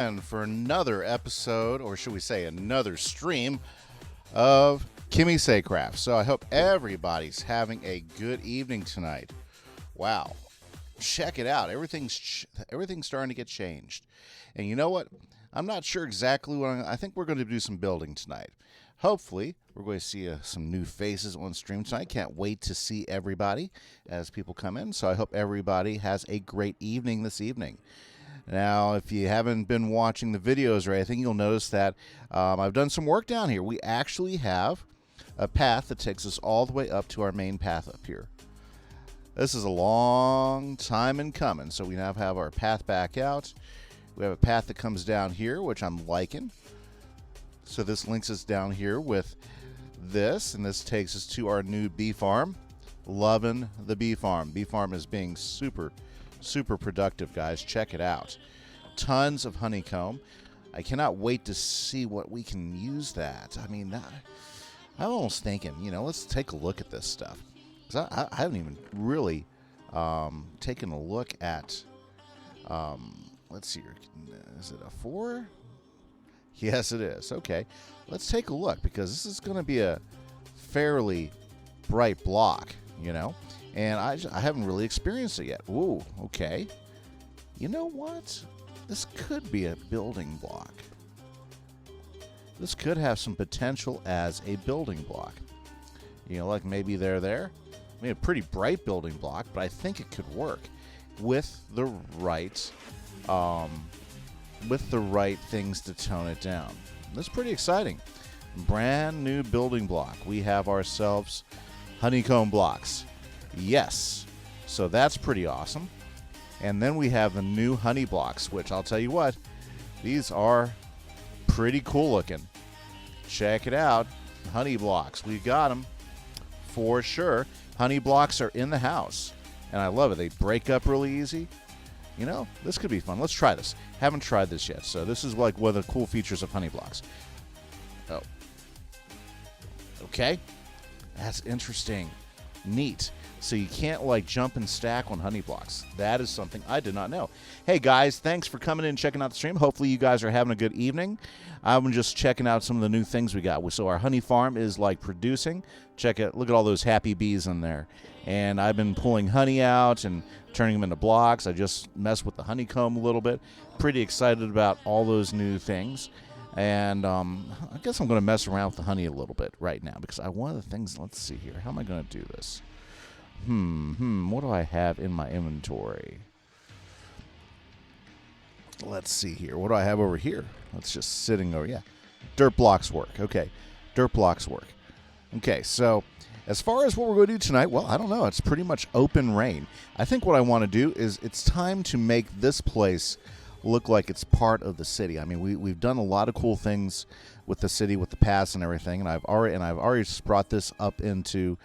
And for another episode, or should we say another stream, of KimiseCraft. So I hope everybody's having a good evening tonight. Wow. Check it out. Everything's starting to get changed. And you know what? I'm not sure exactly what I think we're going to do some building tonight. Hopefully, we're going to see some new faces on stream tonight. Can't wait to see everybody as people come in. So I hope everybody has a great evening this evening. Now, if you haven't been watching the videos or anything, you'll notice that I've done some work down here. We actually have a path that takes us all the way up to our main path up here. This is a long time in coming, so we now have our path back out. We have a path that comes down here, which I'm liking. So this links us down here with this, and this takes us to our new bee farm. Loving the bee farm. Bee farm is being super productive, guys. Check it out. Tons of honeycomb. I cannot wait to see what we can use that. I mean, I'm almost thinking, let's take a look at this stuff. 'Cause I haven't even really taken a look at, let's see here. Is it a 4? Yes, it is. Okay. Let's take a look, because this is going to be a fairly bright block, and I haven't really experienced it yet. Ooh, okay. You know what? This could be a building block. This could have some potential as a building block. Like maybe they're there. I mean, a pretty bright building block, but I think it could work with the right things to tone it down. That's pretty exciting. Brand new building block. We have ourselves honeycomb blocks. Yes. So that's pretty awesome. And then we have the new honey blocks, which I'll tell you what, these are pretty cool looking. Check it out. Honey blocks. We got them for sure. Honey blocks are in the house. And I love it. They break up really easy. This could be fun. Let's try this. Haven't tried this yet. So this is like one of the cool features of honey blocks. Oh. Okay. That's interesting. Neat. So you can't jump and stack on honey blocks. That is something I did not know. Hey guys, thanks for coming in and checking out the stream. Hopefully you guys are having a good evening. I'm just checking out some of the new things we got. So our honey farm is producing. Check it. Look at all those happy bees in there. And I've been pulling honey out and turning them into blocks. I just messed with the honeycomb a little bit. Pretty excited about all those new things. And I guess I'm going to mess around with the honey a little bit right now, because one of the things, let's see here. How am I going to do this? What do I have in my inventory? Let's see here. What do I have over here? That's just sitting over. Yeah. Dirt blocks work. Okay. Dirt blocks work. Okay. So as far as what we're going to do tonight, well, I don't know. It's pretty much open reign. I think what I want to do is it's time to make this place look like it's part of the city. I mean, we've done a lot of cool things with the city, with the paths and everything, and I've already brought this up into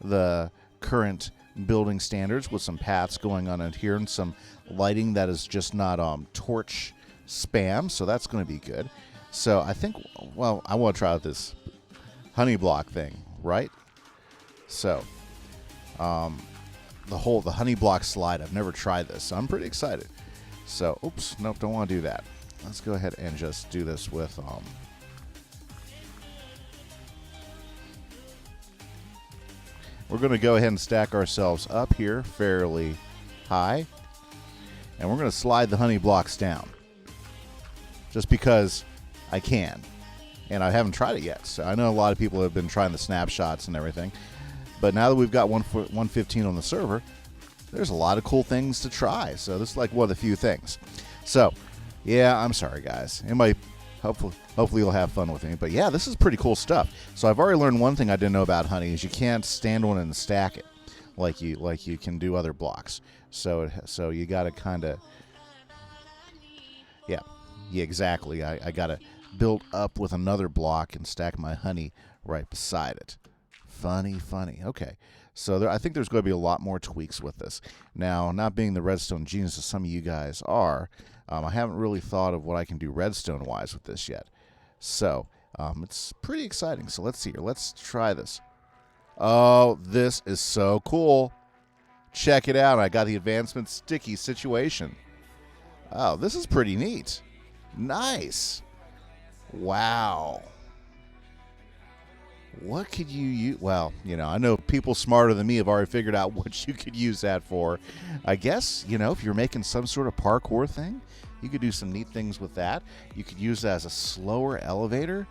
the current building standards with some paths going on in here and some lighting that is just not torch spam, so that's going to be good. So I think, well, I want to try out this honey block thing, right? So the honey block slide, I've never tried this, so I'm pretty excited. So oops, nope, don't want to do that. Let's go ahead and just do this with we're going to go ahead and stack ourselves up here fairly high. And we're going to slide the honey blocks down. Just because I can. And I haven't tried it yet. So I know a lot of people have been trying the snapshots and everything. But now that we've got 1.15 on the server, there's a lot of cool things to try. So this is one of the few things. So, yeah, I'm sorry, guys. Hopefully you'll have fun with me. But yeah, this is pretty cool stuff. So I've already learned one thing I didn't know about honey is you can't stand on it and stack it like you can do other blocks. So you got to kind of, yeah, exactly. I got to build up with another block and stack my honey right beside it. Funny. Okay. So I think there's going to be a lot more tweaks with this. Now, not being the redstone genius as some of you guys are, I haven't really thought of what I can do redstone-wise with this yet. So it's pretty exciting. So let's see here. Let's try this. Oh, this is so cool. Check it out. I got the advancement sticky situation. Oh, this is pretty neat. Nice. Wow. What could you use? Well, I know people smarter than me have already figured out what you could use that for. I guess, if you're making some sort of parkour thing, you could do some neat things with that. You could use that as a slower elevator.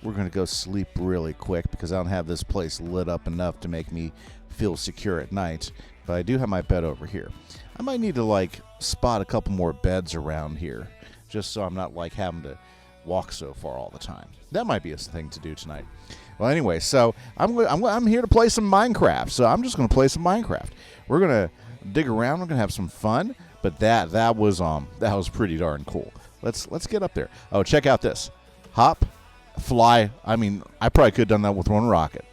We're going to go sleep really quick because I don't have this place lit up enough to make me feel secure at night. But I do have my bed over here. I might need to, spot a couple more beds around here just so I'm not, having to walk so far all the time. That might be a thing to do tonight. Well, anyway, so I'm here to play some Minecraft. So I'm just going to play some Minecraft. We're going to dig around. We're going to have some fun. But that was pretty darn cool. Let's get up there. Oh, check out this. Hop, fly. I mean, I probably could have done that with one rocket.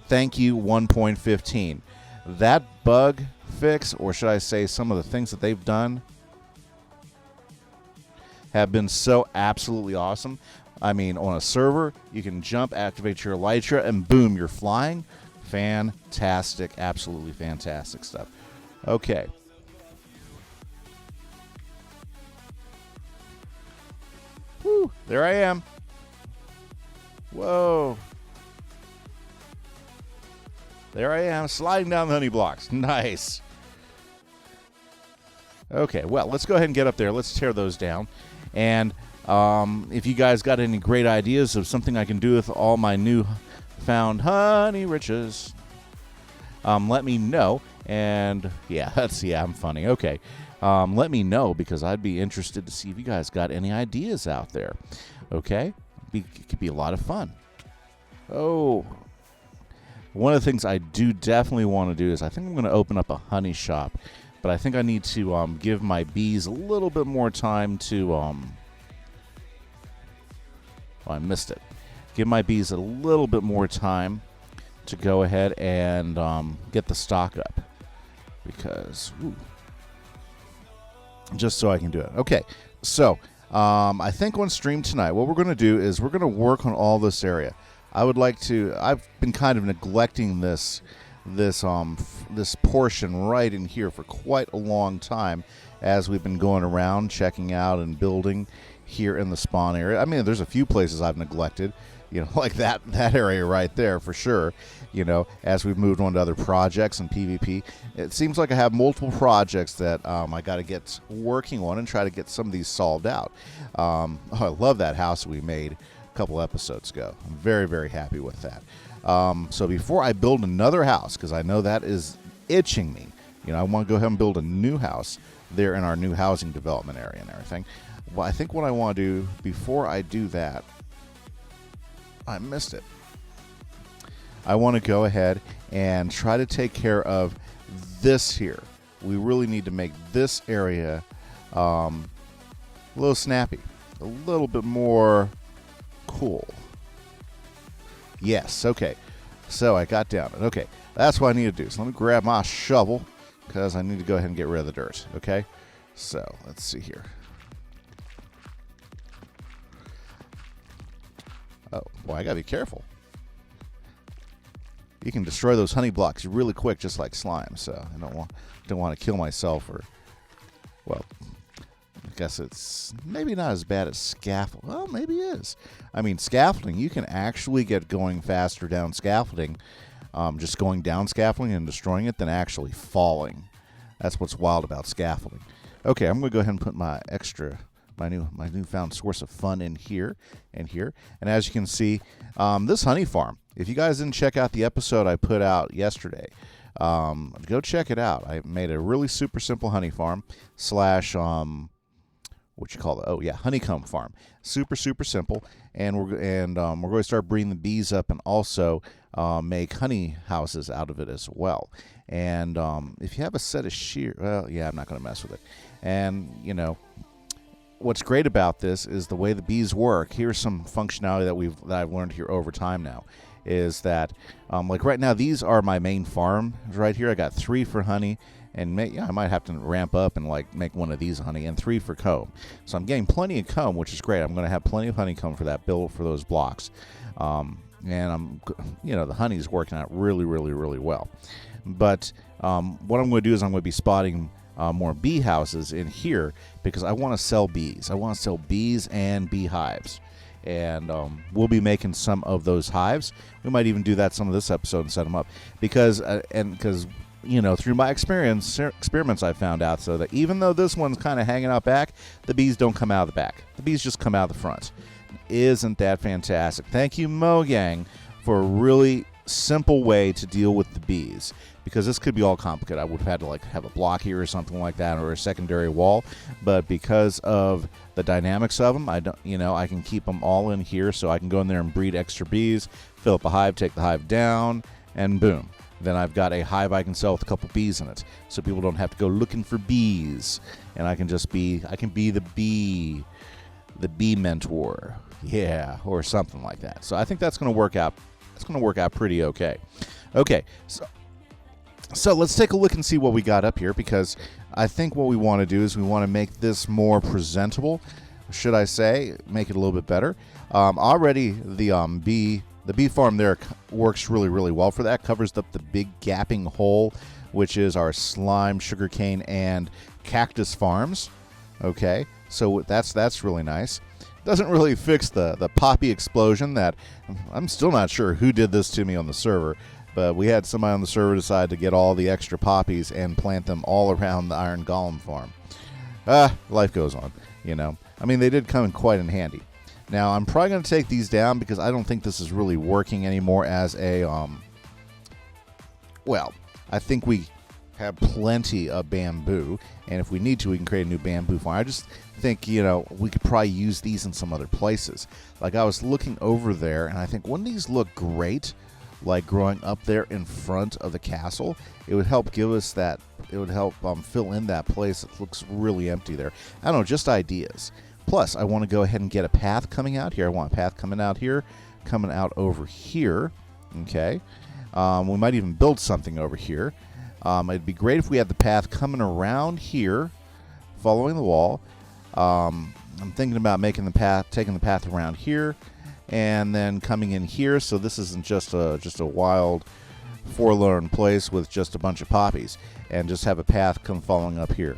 Thank you, 1.15. That bug fix, or should I say some of the things that they've done, have been so absolutely awesome. I mean, on a server, you can jump, activate your elytra, and boom, you're flying. Fantastic, absolutely fantastic stuff. Okay. Whew, there I am. Whoa. There I am, sliding down the honey blocks. Nice. Okay, well, let's go ahead and get up there. Let's tear those down. And if you guys got any great ideas of something I can do with all my new found honey riches, let me know. And yeah, I'm funny. Okay. Let me know because I'd be interested to see if you guys got any ideas out there. Okay? It could be a lot of fun. Oh. One of the things I do definitely want to do is I think I'm going to open up a honey shop. But I think I need to give my bees a little bit more time to... oh, I missed it. Give my bees a little bit more time to go ahead and get the stock up. Because... ooh, just so I can do it. Okay, so I think on stream tonight, what we're going to do is we're going to work on all this area. I would like to. I've been kind of neglecting this portion right in here for quite a long time, as we've been going around checking out and building here in the spawn area. I mean, there's a few places I've neglected. Like that area right there for sure, as we've moved on to other projects and PvP. It seems like I have multiple projects that I got to get working on and try to get some of these solved out. I love that house we made a couple episodes ago. I'm very, very happy with that. So before I build another house, because I know that is itching me, I want to go ahead and build a new house there in our new housing development area and everything. Well, I think what I want to do before I do that, I missed it. I want to go ahead and try to take care of this here. We really need to make this area a little snappy, a little bit more cool. Yes, okay. So I got down it. Okay, that's what I need to do. So let me grab my shovel because I need to go ahead and get rid of the dirt. Okay, so let's see here. Oh, boy, I gotta be careful. You can destroy those honey blocks really quick, just like slime. So I don't want to kill myself, or, well, I guess it's maybe not as bad as scaffolding. Well, maybe it is. I mean, scaffolding, you can actually get going faster down scaffolding, just going down scaffolding and destroying it, than actually falling. That's what's wild about scaffolding. Okay, I'm gonna go ahead and put my newfound source of fun in here and here. And as you can see, this honey farm, if you guys didn't check out the episode I put out yesterday, go check it out. I made a really super simple honey farm slash honeycomb farm. Super simple, and we're going to start breeding the bees up and also make honey houses out of it as well. And if you have a set of shears, well, yeah, I'm not going to mess with it. And what's great about this is the way the bees work. Here's some functionality that I've learned here over time now. Is that like right now, these are my main farm right here. I got 3 for honey, and I might have to ramp up and make one of these honey, and 3 for comb. So I'm getting plenty of comb, which is great. I'm going to have plenty of honeycomb for that build for those blocks, and the honey's working out really well. But what I'm going to do is I'm going to be spotting more bee houses in here because I want to sell bees. I want to sell bees and beehives. And we'll be making some of those hives. We might even do that some of this episode and set them up because through my experiments I found out so that even though this one's kind of hanging out back, the bees don't come out of the back. The bees just come out of the front. Isn't that fantastic? Thank you, Mojang, for a really simple way to deal with the bees, because this could be all complicated. I would have had to have a block here or something like that, or a secondary wall, but because of the dynamics of them, I can keep them all in here, so I can go in there and breed extra bees, fill up a hive, take the hive down, and boom. Then I've got a hive I can sell with a couple bees in it, so people don't have to go looking for bees, and I can be the bee mentor, yeah, or something like that. So I think that's going to work out. It's going to work out pretty okay. Okay, so let's take a look and see what we got up here, because I think what we want to do is we want to make this more presentable, should I say, make it a little bit better. Already the bee farm there works really, really well for that. Covers up the big gapping hole, which is our slime, sugarcane, and cactus farms. Okay, so that's really nice. Doesn't really fix the poppy explosion that I'm still not sure who did this to me on the server, but we had somebody on the server decide to get all the extra poppies and plant them all around the iron golem farm. Life goes on, I mean, they did come in quite in handy. Now, I'm probably going to take these down because I don't think this is really working anymore as a, I think we have plenty of bamboo, and if we need to, we can create a new bamboo farm. I just think, we could probably use these in some other places. Like, I was looking over there, and I think, wouldn't these look great, like growing up there in front of the castle? It would help give us that, it would help fill in that place that looks really empty there. I don't know, just ideas. Plus, I want to go ahead and get a path coming out here. I want a path coming out here, coming out over here. Okay. We might even build something over here. It'd be great if we had the path coming around here, following the wall. I'm thinking about taking the path around here, and then coming in here. So this isn't just a wild, forlorn place with just a bunch of poppies, and just have a path come following up here,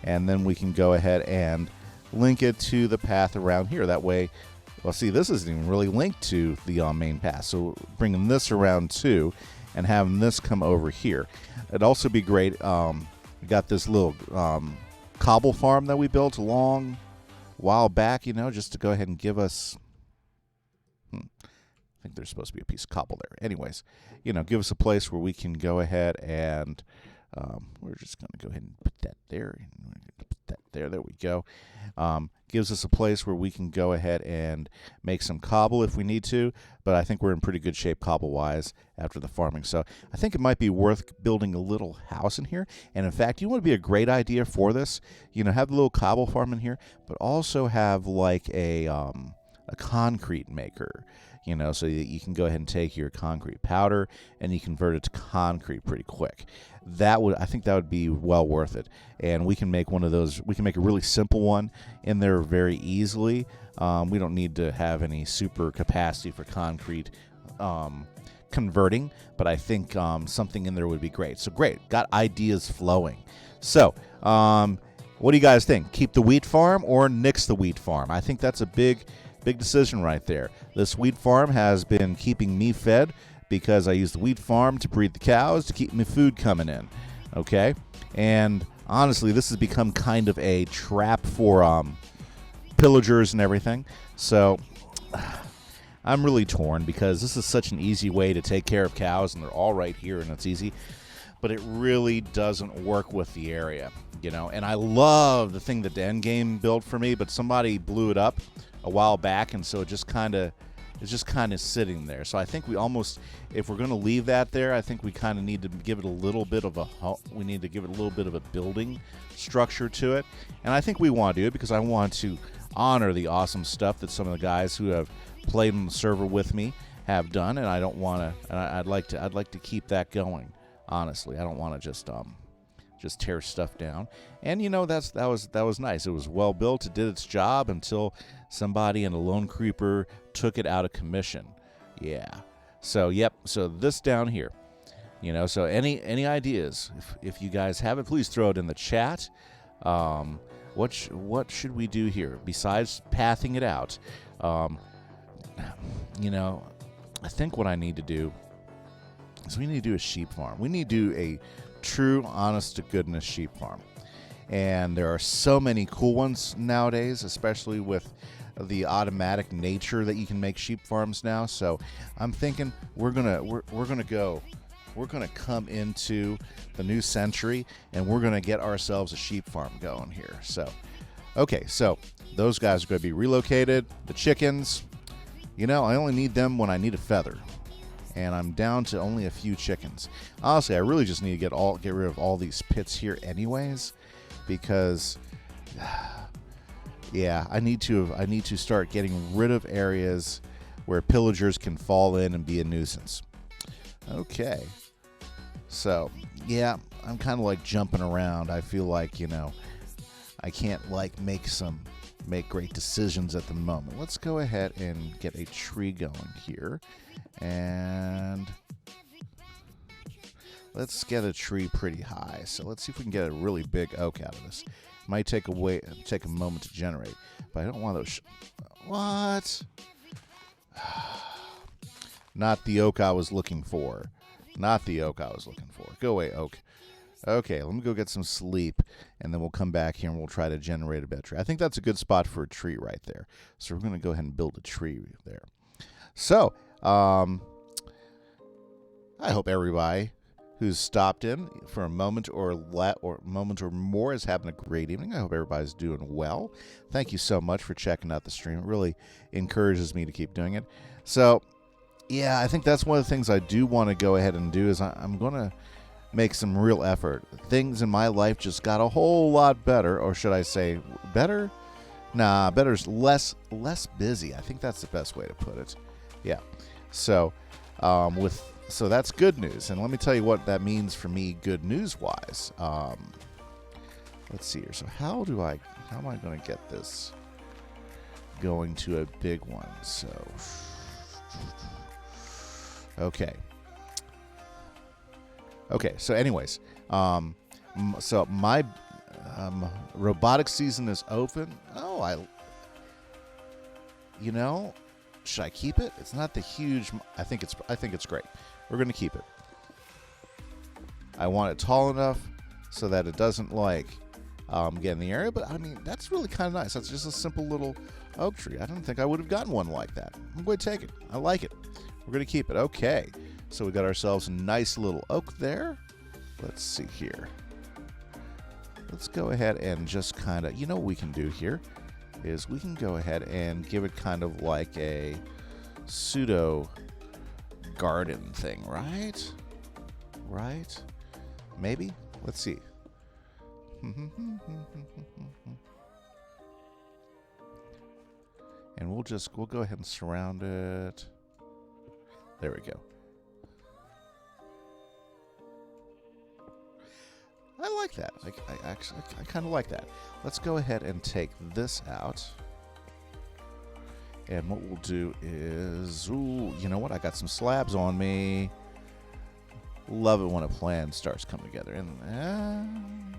and then we can go ahead and link it to the path around here. That way, well, see, this isn't even really linked to the main path. So bringing this around too, and having this come over here. It'd also be great. We got this little cobble farm that we built a long while back, just to go ahead and give us. I think there's supposed to be a piece of cobble there. Anyways, give us a place where we can go ahead and we're just going to go ahead and put that there. Put that there. There we go. Gives us a place where we can go ahead and make some cobble if we need to, but I think we're in pretty good shape cobble-wise after the farming. So I think it might be worth building a little house in here. And in fact, you want to be a great idea for this, have the little cobble farm in here, but also have like a concrete maker, so that you can go ahead and take your concrete powder and you convert it to concrete pretty quick. I think that would be well worth it. And we can make one of those. We can make a really simple one in there very easily. We don't need to have any super capacity for concrete converting, but I think something in there would be great. So great, got ideas flowing. So what do you guys think? Keep the wheat farm or nix the wheat farm? I think that's a big decision right there. This wheat farm has been keeping me fed because I use the wheat farm to breed the cows to keep me food coming in. Okay? And honestly, this has become kind of a trap for pillagers and everything. So I'm really torn because this is such an easy way to take care of cows, and they're all right here and it's easy. But it really doesn't work with the area, And I love the thing that the end game built for me, but somebody blew it up a while back, and so it's just kind of sitting there. So I think we almost, if we're going to leave that there, I think we kind of need to give it a little bit of a building structure to it. And I think we want to do it because I want to honor the awesome stuff that some of the guys who have played on the server with me have done, and I don't want to. And I'd like to keep that going. Honestly, I don't want to just tear stuff down. And that was nice. It was well built. It did its job until somebody in a lone creeper took it out of commission. Yeah. So yep. So this down here, So any ideas? If you guys have it, please throw it in the chat. What should we do here besides pathing it out? I think what I need to do is we need to do a sheep farm. We need to do a true, honest-to-goodness sheep farm. And there are so many cool ones nowadays, especially with the automatic nature that you can make sheep farms now. So I'm thinking we're gonna come into the new century and we're gonna get ourselves a sheep farm going here. So, okay, so those guys are gonna be relocated. The chickens, I only need them when I need a feather, and I'm down to only a few chickens. Honestly, I really just need to get rid of all these pits here, anyways, because I need to start getting rid of areas where pillagers can fall in and be a nuisance. Okay. So, I'm kind of like jumping around. I feel like, I can't make great decisions at the moment. Let's go ahead and get a tree going here. And let's get a tree pretty high. So let's see if we can get a really big oak out of this. Might take a moment to generate, but I don't want those. What? Not the oak I was looking for. Not the oak I was looking for. Go away, oak. Okay, let me go get some sleep, and then we'll come back here and we'll try to generate a better tree. I think that's a good spot for a tree right there. So we're going to go ahead and build a tree there. So, I hope everybody who's stopped in for a moment or more is having a great evening. I hope everybody's doing well. Thank you so much for checking out the stream. It really encourages me to keep doing it. So, I think that's one of the things I do want to go ahead and do is I'm going to make some real effort. Things in my life just got a whole lot better, or should I say better? Nah, better's less busy. I think that's the best way to put it. Yeah. So, so that's good news, and let me tell you what that means for me, good news wise. Let's see here. So how am I going to get this going to a big one? So, okay. So anyways, so my robotic season is open. Should I keep it? It's not the huge. I think it's great. We're gonna keep it. I want it tall enough so that it doesn't get in the area. But I mean, that's really kind of nice. That's just a simple little oak tree. I don't think I would have gotten one like that. I'm going to take it. I like it. We're gonna keep it. Okay. So we got ourselves a nice little oak there. Let's see here. Let's go ahead and just kind of, what we can do here is we can go ahead and give it kind of like a pseudo garden thing, right? Right? Maybe? Let's see. And we'll go ahead and surround it. There we go. I like that. I kind of like that. Let's go ahead and take this out. And what we'll do is, you know what? I got some slabs on me. Love it when a plan starts coming together. And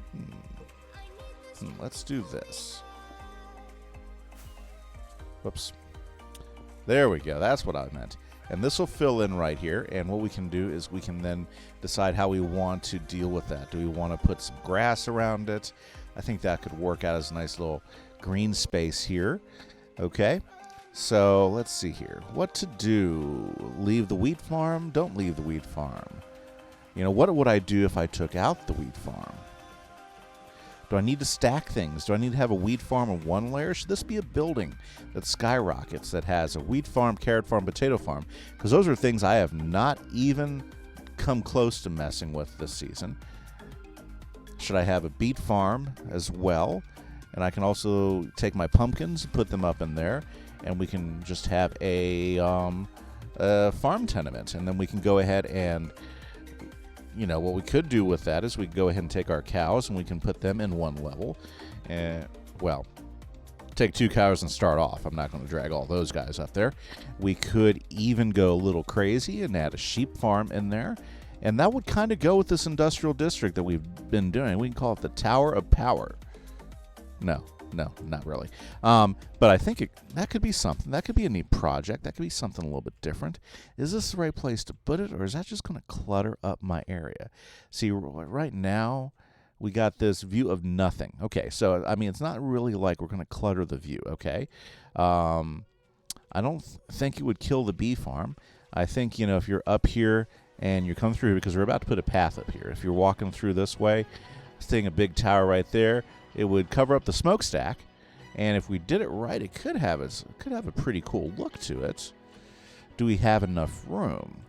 let's do this. Whoops. There we go. That's what I meant. And this will fill in right here, and what we can do is we can then decide how we want to deal with that. Do we want to put some grass around it? I think that could work out as a nice little green space here. Okay, so let's see here. What to do? Leave the wheat farm? Don't leave the wheat farm. What would I do if I took out the wheat farm? Do I need to stack things? Do I need to have a wheat farm on one layer? Should this be a building that skyrockets, that has a wheat farm, carrot farm, potato farm? Because those are things I have not even come close to messing with this season. Should I have a beet farm as well? And I can also take my pumpkins, put them up in there, and we can just have a farm tenement. And then we can go ahead and what we could do with that is we go ahead and take our cows and we can put them in one level. And, take 2 cows and start off. I'm not going to drag all those guys up there. We could even go a little crazy and add a sheep farm in there. And that would kind of go with this industrial district that we've been doing. We can call it the Tower of Power. No, not really. But I think that could be something. That could be a neat project. That could be something a little bit different. Is this the right place to put it, or is that just going to clutter up my area? See, right now, we got this view of nothing. Okay, so, I mean, it's not really like we're going to clutter the view, okay? I don't think it would kill the bee farm. I think, if you're up here and you come through, because we're about to put a path up here. If you're walking through this way, seeing a big tower right there, it would cover up the smokestack, and if we did it right, it could have a pretty cool look to it. Do we have enough room?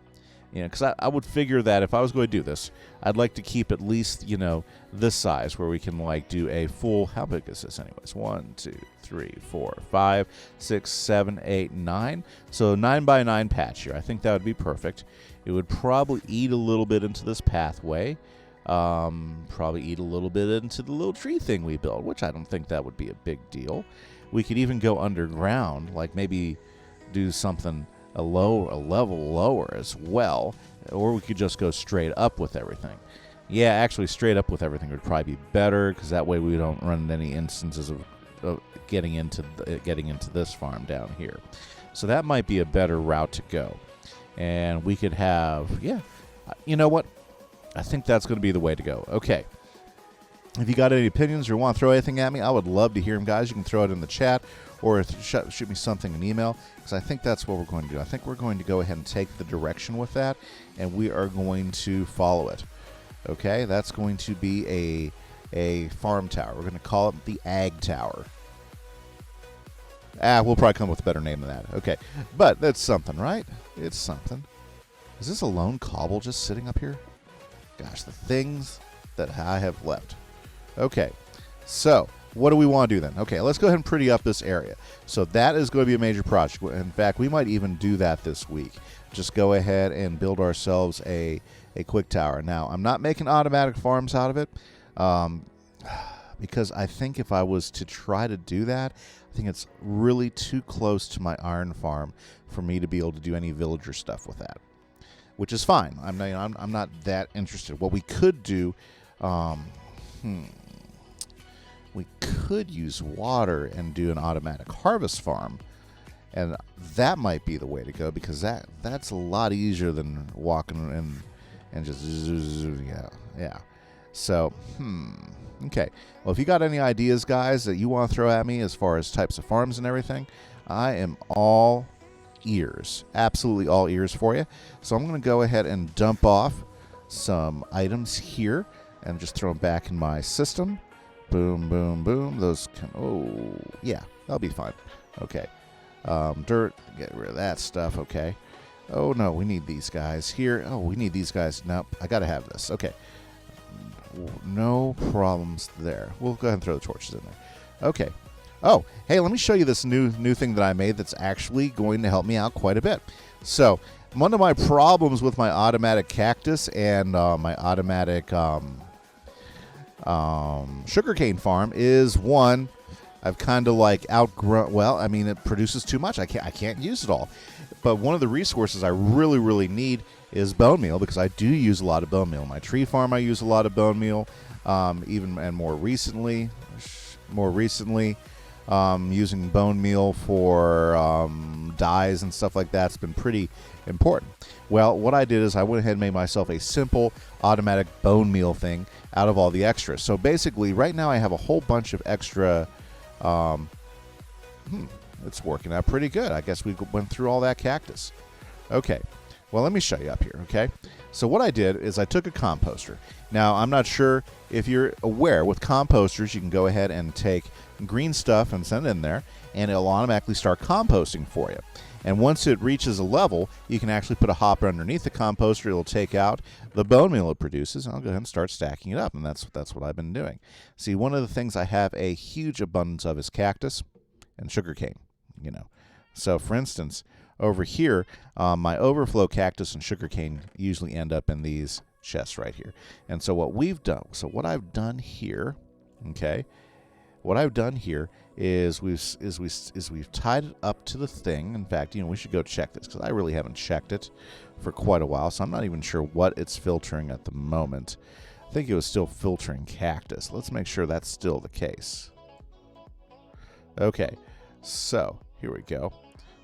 Because I would figure that if I was going to do this, I'd like to keep at least, this size where we can, do a full, how big is this anyways? 1, 2, 3, 4, 5, 6, 7, 8, 9. So 9 by 9 patch here. I think that would be perfect. It would probably eat a little bit into this pathway. Probably eat a little bit into the little tree thing we built, which I don't think that would be a big deal. We could even go underground, like maybe do something a level lower as well, or we could just go straight up with everything. Yeah, actually straight up with everything would probably be better, because that way we don't run into any instances of getting into this farm down here. So that might be a better route to go. And we could have, you know what? I think that's going to be the way to go. Okay. If you got any opinions or want to throw anything at me, I would love to hear them, guys. You can throw it in the chat or shoot me something in email, because I think that's what we're going to do. I think we're going to go ahead and take the direction with that, and we are going to follow it. Okay? That's going to be a farm tower. We're going to call it the Ag Tower. We'll probably come up with a better name than that. Okay. But that's something, right? It's something. Is this a lone cobble just sitting up here? Gosh, the things that I have left. Okay, so what do we want to do then? Okay, let's go ahead and pretty up this area. So that is going to be a major project. In fact, we might even do that this week. Just go ahead and build ourselves a quick tower. Now, I'm not making automatic farms out of it, because I think if I was to try to do that, I think it's really too close to my iron farm for me to be able to do any villager stuff with that. Which is fine. I'm not that interested. What we could do, we could use water and do an automatic harvest farm, and that might be the way to go, because that's a lot easier than walking and just yeah. So okay. Well, if you got any ideas, guys, that you want to throw at me as far as types of farms and everything, I am all ears, absolutely all ears for you. So I'm going to go ahead and dump off some items here and just throw them back in my system. Boom, boom, boom. Those yeah, that'll be fine. Okay. Dirt, get rid of that stuff. Okay. Oh no, we need these guys here. Oh, we need these guys. Nope, I gotta have this. Okay. No problems there. We'll go ahead and throw the torches in there. Okay. Oh, hey, let me show you this new thing that I made that's actually going to help me out quite a bit. So, one of my problems with my automatic cactus and my automatic sugarcane farm is, one, I've kind of outgrown. Well, I mean, it produces too much. I can't use it all. But one of the resources I really need is bone meal, because I do use a lot of bone meal. My tree farm, I use a lot of bone meal. More recently, using bone meal for dyes and stuff like that's been pretty important. Well, what I did is I went ahead and made myself a simple automatic bone meal thing out of all the extras. So basically, right now I have a whole bunch of extra. It's working out pretty good. I guess we went through all that cactus. Okay. Well, let me show you up here, okay? So what I did is I took a composter. Now, I'm not sure if you're aware, with composters, you can go ahead and take green stuff and send it in there, and it'll automatically start composting for you. And once it reaches a level, you can actually put a hopper underneath the composter. It'll take out the bone meal it produces, and I'll go ahead and start stacking it up, and that's what I've been doing. See, one of the things I have a huge abundance of is cactus and sugarcane, So, for instance, over here, my overflow cactus and sugarcane usually end up in these chests right here. And so what I've done here, okay, what I've done here is we've tied it up to the thing. In fact, we should go check this because I really haven't checked it for quite a while, so I'm not even sure what it's filtering at the moment. I think it was still filtering cactus. Let's make sure that's still the case. Okay, so here we go.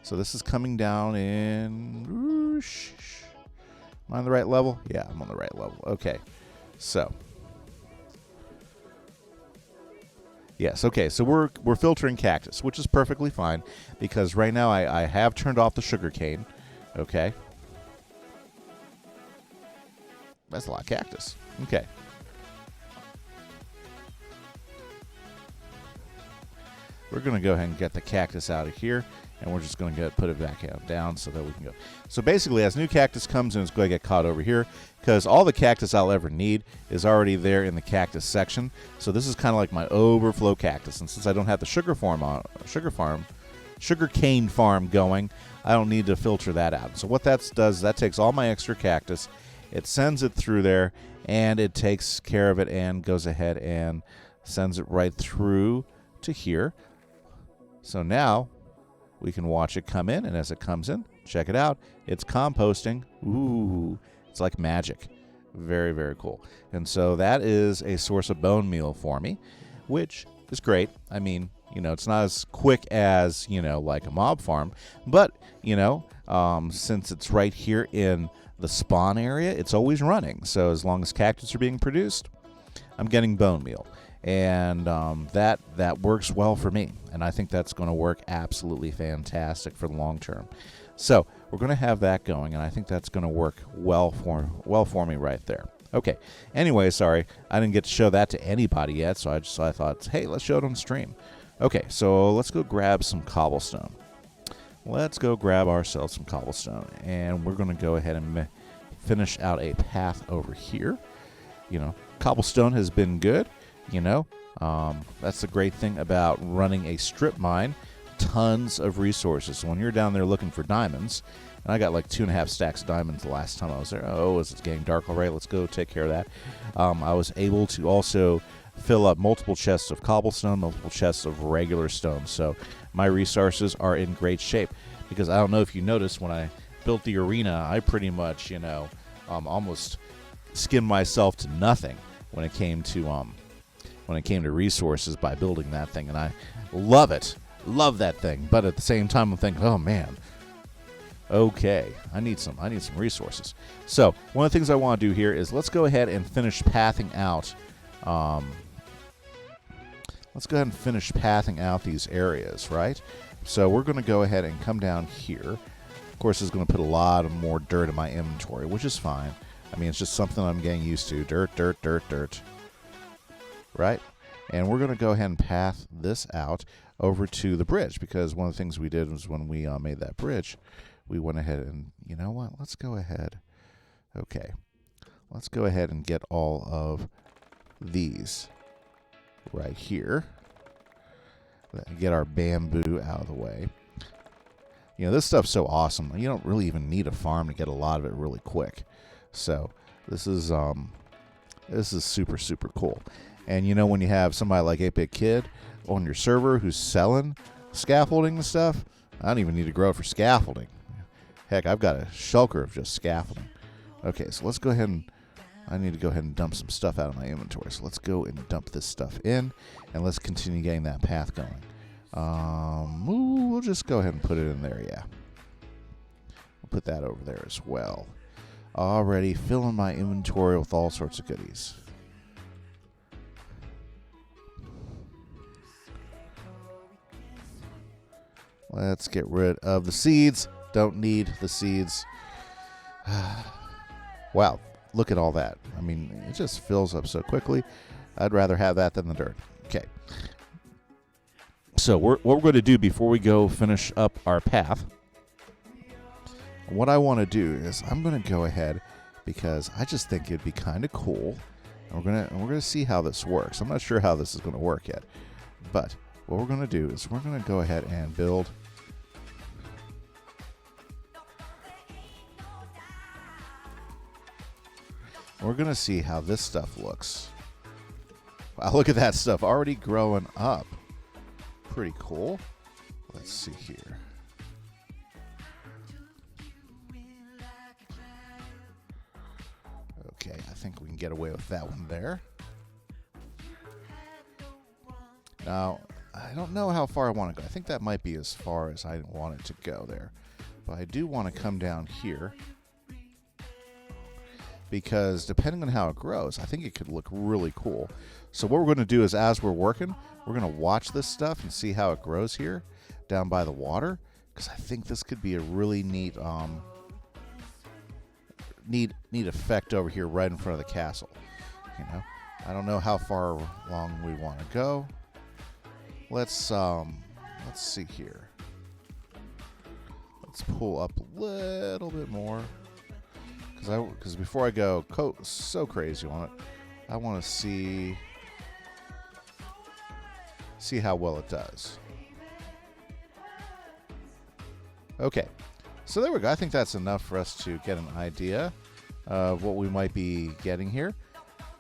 So this is coming down in... Am I on the right level? Yeah, I'm on the right level. Okay, so... Yes, okay, so we're filtering cactus, which is perfectly fine, because right now I have turned off the sugar cane. Okay. That's a lot of cactus. Okay. We're going to go ahead and get the cactus out of here, and we're just going to put it back down so that we can go. So basically, as new cactus comes in, it's going to get caught over here, because all the cactus I'll ever need is already there in the cactus section. So this is kind of like my overflow cactus, and since I don't have the sugar cane farm going, I don't need to filter that out. So what that does is that takes all my extra cactus, it sends it through there, and it takes care of it and goes ahead and sends it right through to here. So now we can watch it come in, and as it comes in, check it out. It's composting. Ooh, it's like magic. Very, very cool. And so that is a source of bone meal for me, which is great. I mean, it's not as quick as, like a mob farm, but, since it's right here in the spawn area, it's always running. So as long as cactus are being produced, I'm getting bone meal. And that works well for me, and I think that's going to work absolutely fantastic for the long term. So we're going to have that going, and I think that's going to work well for me right there. Okay. Anyway, sorry, I didn't get to show that to anybody yet, so I thought, hey, let's show it on stream. Okay, so let's go grab some cobblestone. Let's go grab ourselves some cobblestone, and we're going to go ahead and finish out a path over here. Cobblestone has been good. That's the great thing about running a strip mine. Tons of resources. So when you're down there looking for diamonds, and I got like 2.5 stacks of diamonds the last time I was there. Oh, it's getting dark already. Let's go take care of that. I was able to also fill up multiple chests of cobblestone, multiple chests of regular stone. So my resources are in great shape, because I don't know if you noticed when I built the arena, I pretty much, almost skimmed myself to nothing when it came to resources by building that thing, and I love it. Love that thing. But at the same time, I'm thinking, oh man, okay, I need some resources. So one of the things I want to do here is let's go ahead and finish pathing out. Let's go ahead and finish pathing out these areas, right? So we're going to go ahead and come down here. Of course, it's going to put a lot of more dirt in my inventory, which is fine. I mean, it's just something I'm getting used to. Dirt, dirt, dirt, dirt. Right? And we're going to go ahead and path this out over to the bridge, because one of the things we did was when we made that bridge, we went ahead and, you know what? Let's go ahead. Okay. Let's go ahead and get all of these right here. Get our bamboo out of the way. This stuff's so awesome. You don't really even need a farm to get a lot of it really quick. So this is super, super cool. And when you have somebody like 8-Bit Kid on your server who's selling scaffolding and stuff, I don't even need to grow for scaffolding. Heck, I've got a shulker of just scaffolding. Okay, so let's go ahead and I need to go ahead and dump some stuff out of my inventory. So let's go and dump this stuff in, and let's continue getting that path going. We'll just go ahead and put it in there, yeah. We'll put that over there as well. Already filling my inventory with all sorts of goodies. Let's get rid of the seeds. Don't need the seeds. Wow, look at all that. I mean, it just fills up so quickly. I'd rather have that than the dirt. Okay. So what we're going to do before we go finish up our path, what I want to do is I'm going to go ahead, because I just think it'd be kind of cool. And we're going to see how this works. I'm not sure how this is going to work yet, but what we're going to do is we're going to go ahead and build. We're going to see how this stuff looks. Wow, look at that stuff already growing up. pretty cool. Let's see here. Okay, I think we can get away with that one there. Now, I don't know how far I want to go. I think that might be as far as I want it to go there. But I do want to come down here, because depending on how it grows, I think it could look really cool. So what we're going to do is, as we're working, we're going to watch this stuff and see how it grows here down by the water, because I think this could be a really neat neat effect over here right in front of the castle. You know, I don't know how far along we want to go. Let's see here. Let's pull up a little bit more, because before I go so crazy on it, I want to see how well it does. Okay, so there we go. I think that's enough for us to get an idea of what we might be getting here.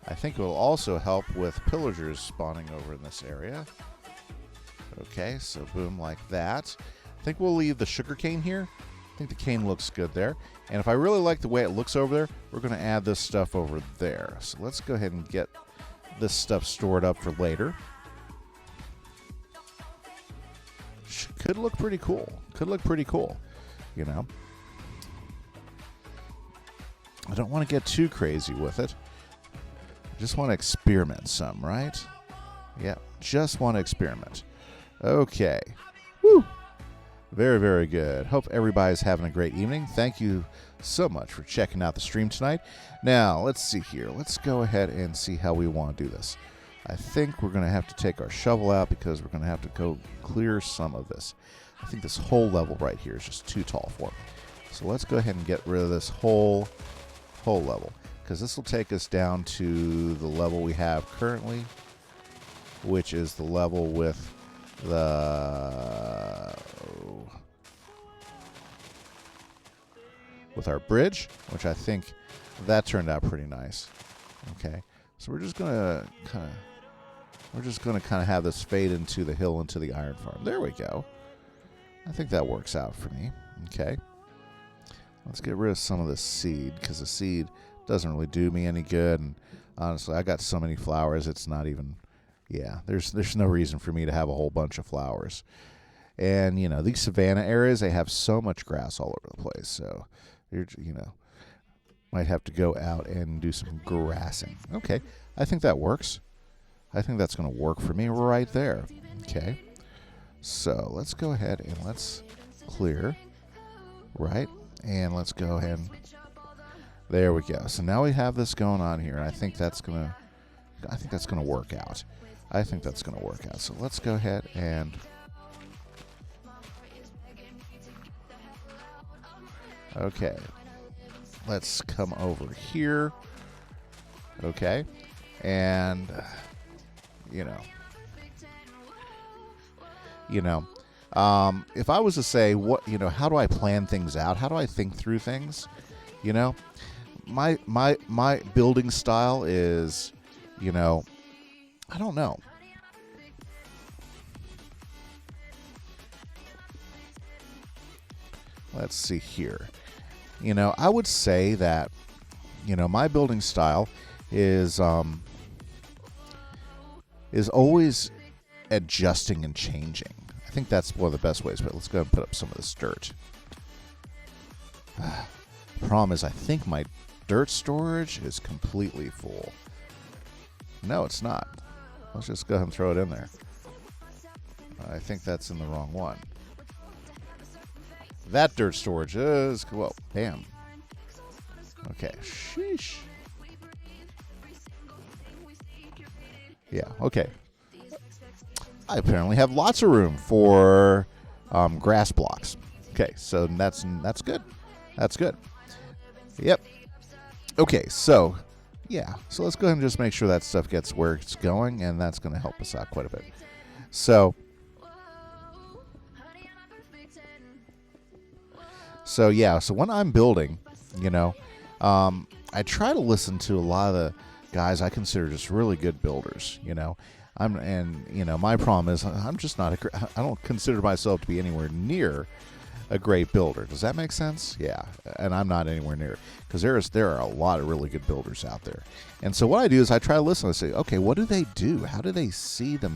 I think it will also help with pillagers spawning over in this area. Okay, so boom, like that. I think we'll leave the sugarcane here. I think the cane looks good there. And if I really like the way it looks over there, we're going to add this stuff over there. So let's go ahead and get this stuff stored up for later. Could look pretty cool. Could look pretty cool, you know. I don't want to get too crazy with it. I just want to experiment some, right? Yeah, just want to experiment. Okay. Woo! Very, very good. Hope everybody's having a great evening. Thank you so much for checking out the stream tonight. Now, let's see here. Let's go ahead and see how we want to do this. I think we're going to have to take our shovel out, because we're going to have to go clear some of this. I think this whole level right here is just too tall for me. So let's go ahead and get rid of this whole level, because this will take us down to the level we have currently, which is the level with our bridge, which I think that turned out pretty nice. Okay, so we're just gonna kind of have this fade into the hill, into the iron farm. There we go. I think that works out for me. Okay, let's get rid of some of the seed, because the seed doesn't really do me any good. And honestly, I got so many flowers, it's not even. Yeah, there's no reason for me to have a whole bunch of flowers. And, you know, these savanna areas, they have so much grass all over the place. So, you know, might have to go out and do some grassing. Okay, I think that works. I think that's going to work for me right there. Okay, so let's go ahead and let's clear, right? And let's go ahead and there we go. So now we have this going on here, and I think that's going to work out. I think that's going to work out. So let's go ahead and okay. Let's come over here. Okay. And if I was to say how do I plan things out? How do I think through things? You know, my building style is, I don't know. Let's see here. I would say that, my building style is always adjusting and changing. I think that's one of the best ways, but let's go ahead and put up some of this dirt. Problem is, I think my dirt storage is completely full. No, it's not. Let's just go ahead and throw it in there. I think that's in the wrong one. That dirt storage is, well, bam. Okay, sheesh. Yeah, okay. I apparently have lots of room for grass blocks. Okay, so that's good. That's good. Yep. Okay, so yeah, so let's go ahead and just make sure that stuff gets where it's going, and that's going to help us out quite a bit. So yeah, so when I'm building, I try to listen to a lot of the guys I consider just really good builders, my problem is I'm just not I don't consider myself to be anywhere near a great builder. Does that make sense? Yeah, and I'm not anywhere near it, because there are a lot of really good builders out there. And so what I do is I try to listen and say, okay, what do they do? How do they see them?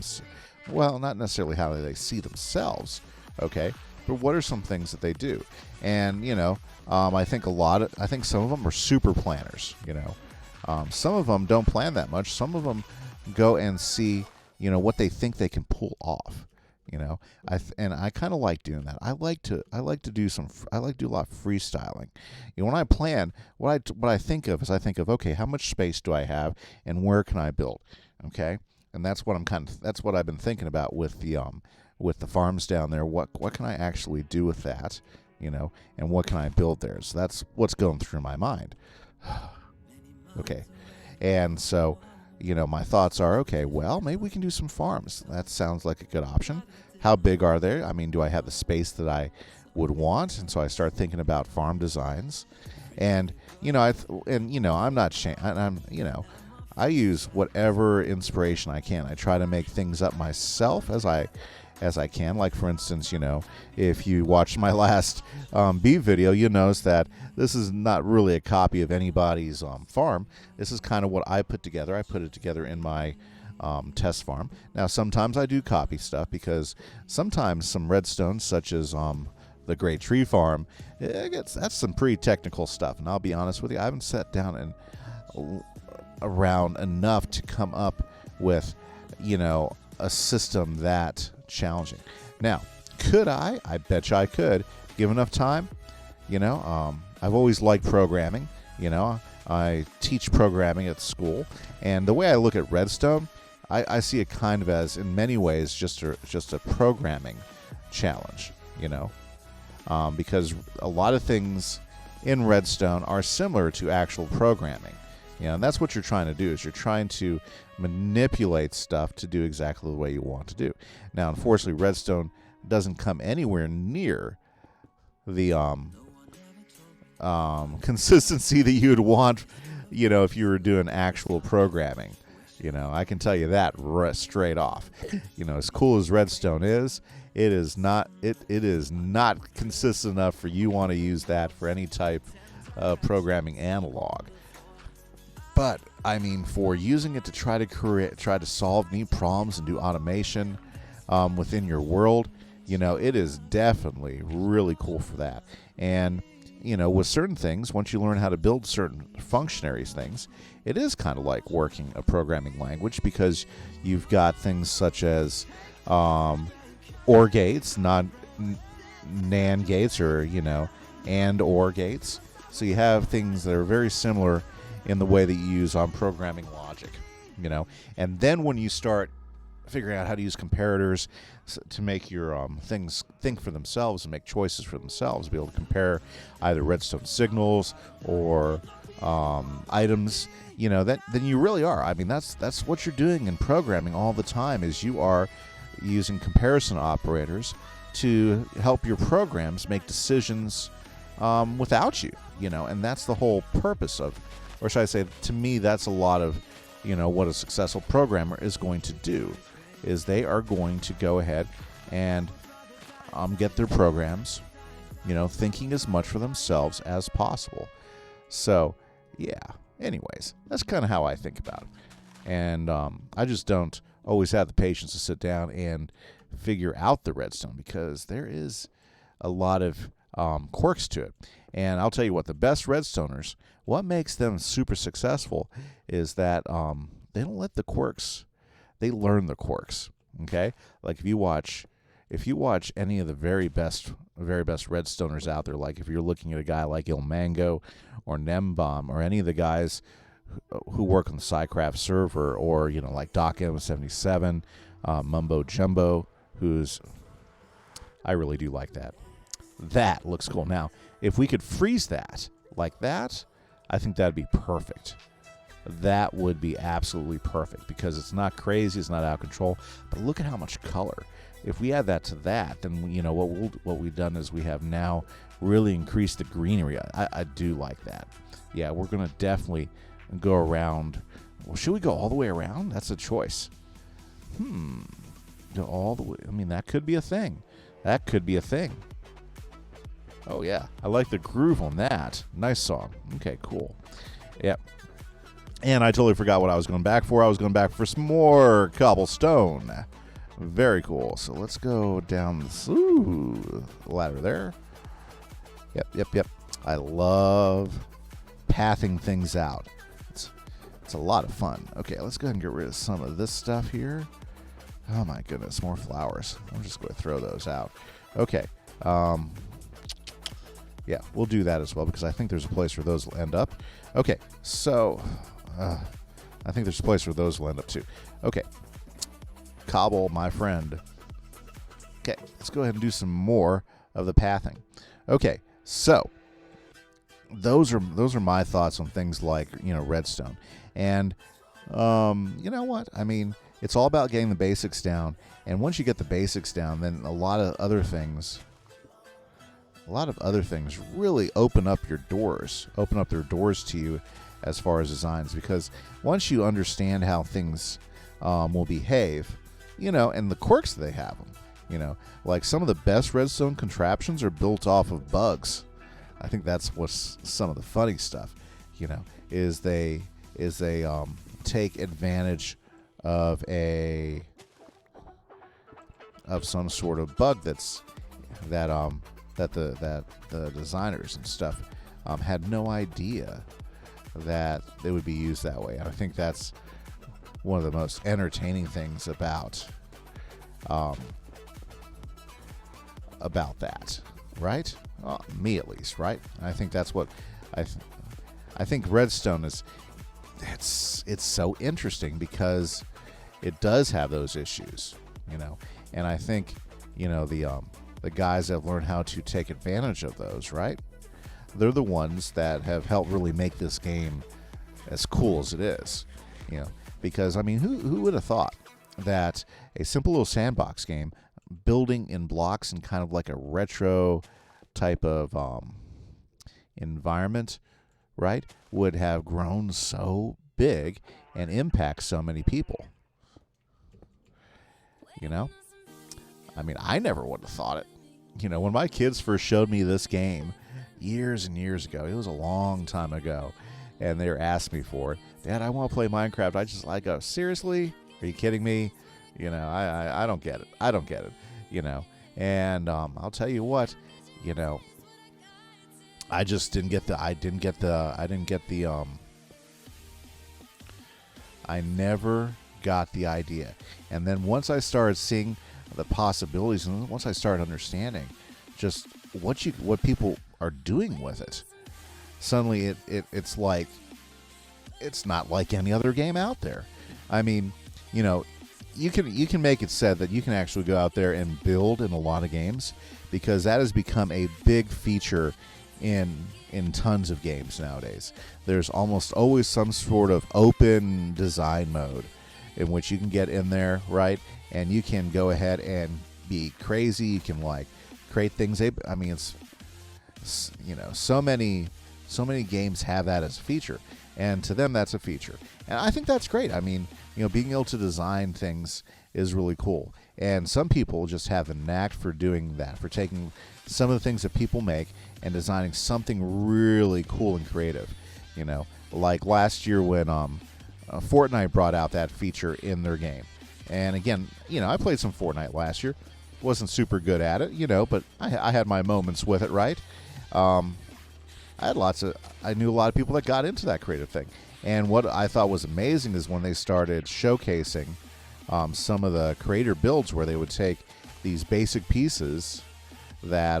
Well, not necessarily how do they see themselves, okay, but what are some things that they do? And I think some of them are super planners. Some of them don't plan that much. Some of them go and see what they think they can pull off. I kind of like doing that. I like to do a lot of freestyling. When I plan, what I think of is okay, how much space do I have, and where can I build? Okay, and that's what I've been thinking about with the farms down there. What can I actually do with that? And what can I build there? So that's what's going through my mind. Okay, and so. My thoughts are, okay, well, maybe we can do some farms. That sounds like a good option. How big are they? I mean, do I have the space that I would want? And so I start thinking about farm designs. And, I'm not I use whatever inspiration I can. I try to make things up myself as I can. Like, for instance, if you watched my last bee video, you notice that this is not really a copy of anybody's farm. This is kind of what I put together. I put it together in my test farm. Now, sometimes I do copy stuff, because sometimes some redstones, such as the Great Tree Farm, that's some pretty technical stuff. And I'll be honest with you, I haven't sat down and around enough to come up with, a system that challenging. Now, could I? I bet you I could. Give enough time. I've always liked programming. I teach programming at school, and the way I look at redstone, I see it kind of as, in many ways, just a programming challenge. Because a lot of things in redstone are similar to actual programming. And that's what you're trying to do, is you're trying to manipulate stuff to do exactly the way you want to do. Now, unfortunately, redstone doesn't come anywhere near the consistency that you'd want, if you were doing actual programming. I can tell you that straight off. As cool as redstone is, it is not consistent enough for you want to use that for any type of programming analog. But I mean, for using it to try to solve neat problems and do automation within your world, it is definitely really cool for that. And with certain things, once you learn how to build certain functionaries things, it is kind of like working a programming language, because you've got things such as OR gates, not NAND gates, or and OR gates. So you have things that are very similar in the way that you use on programming logic, and then when you start figuring out how to use comparators to make your things think for themselves and make choices for themselves, be able to compare either redstone signals or items, then you really are. I mean, that's what you're doing in programming all the time, is you are using comparison operators to help your programs make decisions without you, and that's the whole purpose of, or should I say, to me, that's a lot of, what a successful programmer is going to do, is they are going to go ahead and get their programs, thinking as much for themselves as possible. So, yeah, anyways, that's kind of how I think about it. And I just don't always have the patience to sit down and figure out the redstone, because there is a lot of quirks to it. And I'll tell you what, the best redstoners, what makes them super successful is that they don't let the quirks, they learn the quirks. Okay, like if you watch any of the very best redstoners out there, like if you're looking at a guy like Ilmango or Nembomb or any of the guys who work on the KimiseCraft server, or like Doc M77, Mumbo Jumbo, I really do like that. That looks cool. Now, if we could freeze that like that, I think that'd be perfect. That would be absolutely perfect, because it's not crazy, it's not out of control, but look at how much color. If we add that to that, then what we've done is we have now really increased the greenery. I do like that. Yeah, we're gonna definitely go around. Well, should we go all the way around? That's a choice. Go all the way. I mean, that could be a thing. That could be a thing. Oh, yeah. I like the groove on that. Nice song. Okay, cool. Yep. And I totally forgot what I was going back for. I was going back for some more cobblestone. Very cool. So let's go down this ladder there. Yep. I love pathing things out. It's a lot of fun. Okay, let's go ahead and get rid of some of this stuff here. Oh my goodness, more flowers. I'm just going to throw those out. Okay. Yeah, we'll do that as well because I think there's a place where those will end up. Okay, so I think there's a place where those will end up too. Okay, cobble, my friend. Okay, let's go ahead and do some more of the pathing. Okay, so those are my thoughts on things like, you know, redstone. And you know what? I mean, it's all about getting the basics down. And once you get the basics down, then a lot of other things really open up their doors to you as far as designs. Because once you understand how things will behave, you know, and the quirks that they have them, you know, like some of the best redstone contraptions are built off of bugs. I think that's what's some of the funny stuff, you know, is they take advantage of some sort of bug that the designers and stuff had no idea that they would be used that way. And I think that's one of the most entertaining things about that, right? Me at least, right? And I think that's what I think redstone is. It's so interesting because it does have those issues, you know. And I think, you know, the guys that have learned how to take advantage of those, right? They're the ones that have helped really make this game as cool as it is, you know. Because I mean, who would have thought that a simple little sandbox game, building in blocks in kind of like a retro type of environment, right, would have grown so big and impact so many people? You know, I mean, I never would have thought it. You know, when my kids first showed me this game years and years ago, it was a long time ago, and they were asking me for it. Dad, I want to play Minecraft. I go, seriously? Are you kidding me? You know, I don't get it. I don't get it. You know, and I'll tell you what, you know, I just didn't get the. I never got the idea. And then once I started seeing the possibilities, and once I started understanding just what people are doing with it, suddenly it's like, it's not like any other game out there. I mean, you know, you can make it said that you can actually go out there and build in a lot of games, because that has become a big feature in tons of games nowadays. There's almost always some sort of open design mode in which you can get in there, right? And you can go ahead and be crazy. You can like create things. I mean, it's, you know, so many games have that as a feature, and to them that's a feature. And I think that's great. I mean, you know, being able to design things is really cool. And some people just have the knack for doing that, for taking some of the things that people make and designing something really cool and creative. You know, like last year when Fortnite brought out that feature in their game. And again, you know, I played some Fortnite last year. Wasn't super good at it, you know, but I had my moments with it, right? I knew a lot of people that got into that creative thing. And what I thought was amazing is when they started showcasing some of the creator builds, where they would take these basic pieces that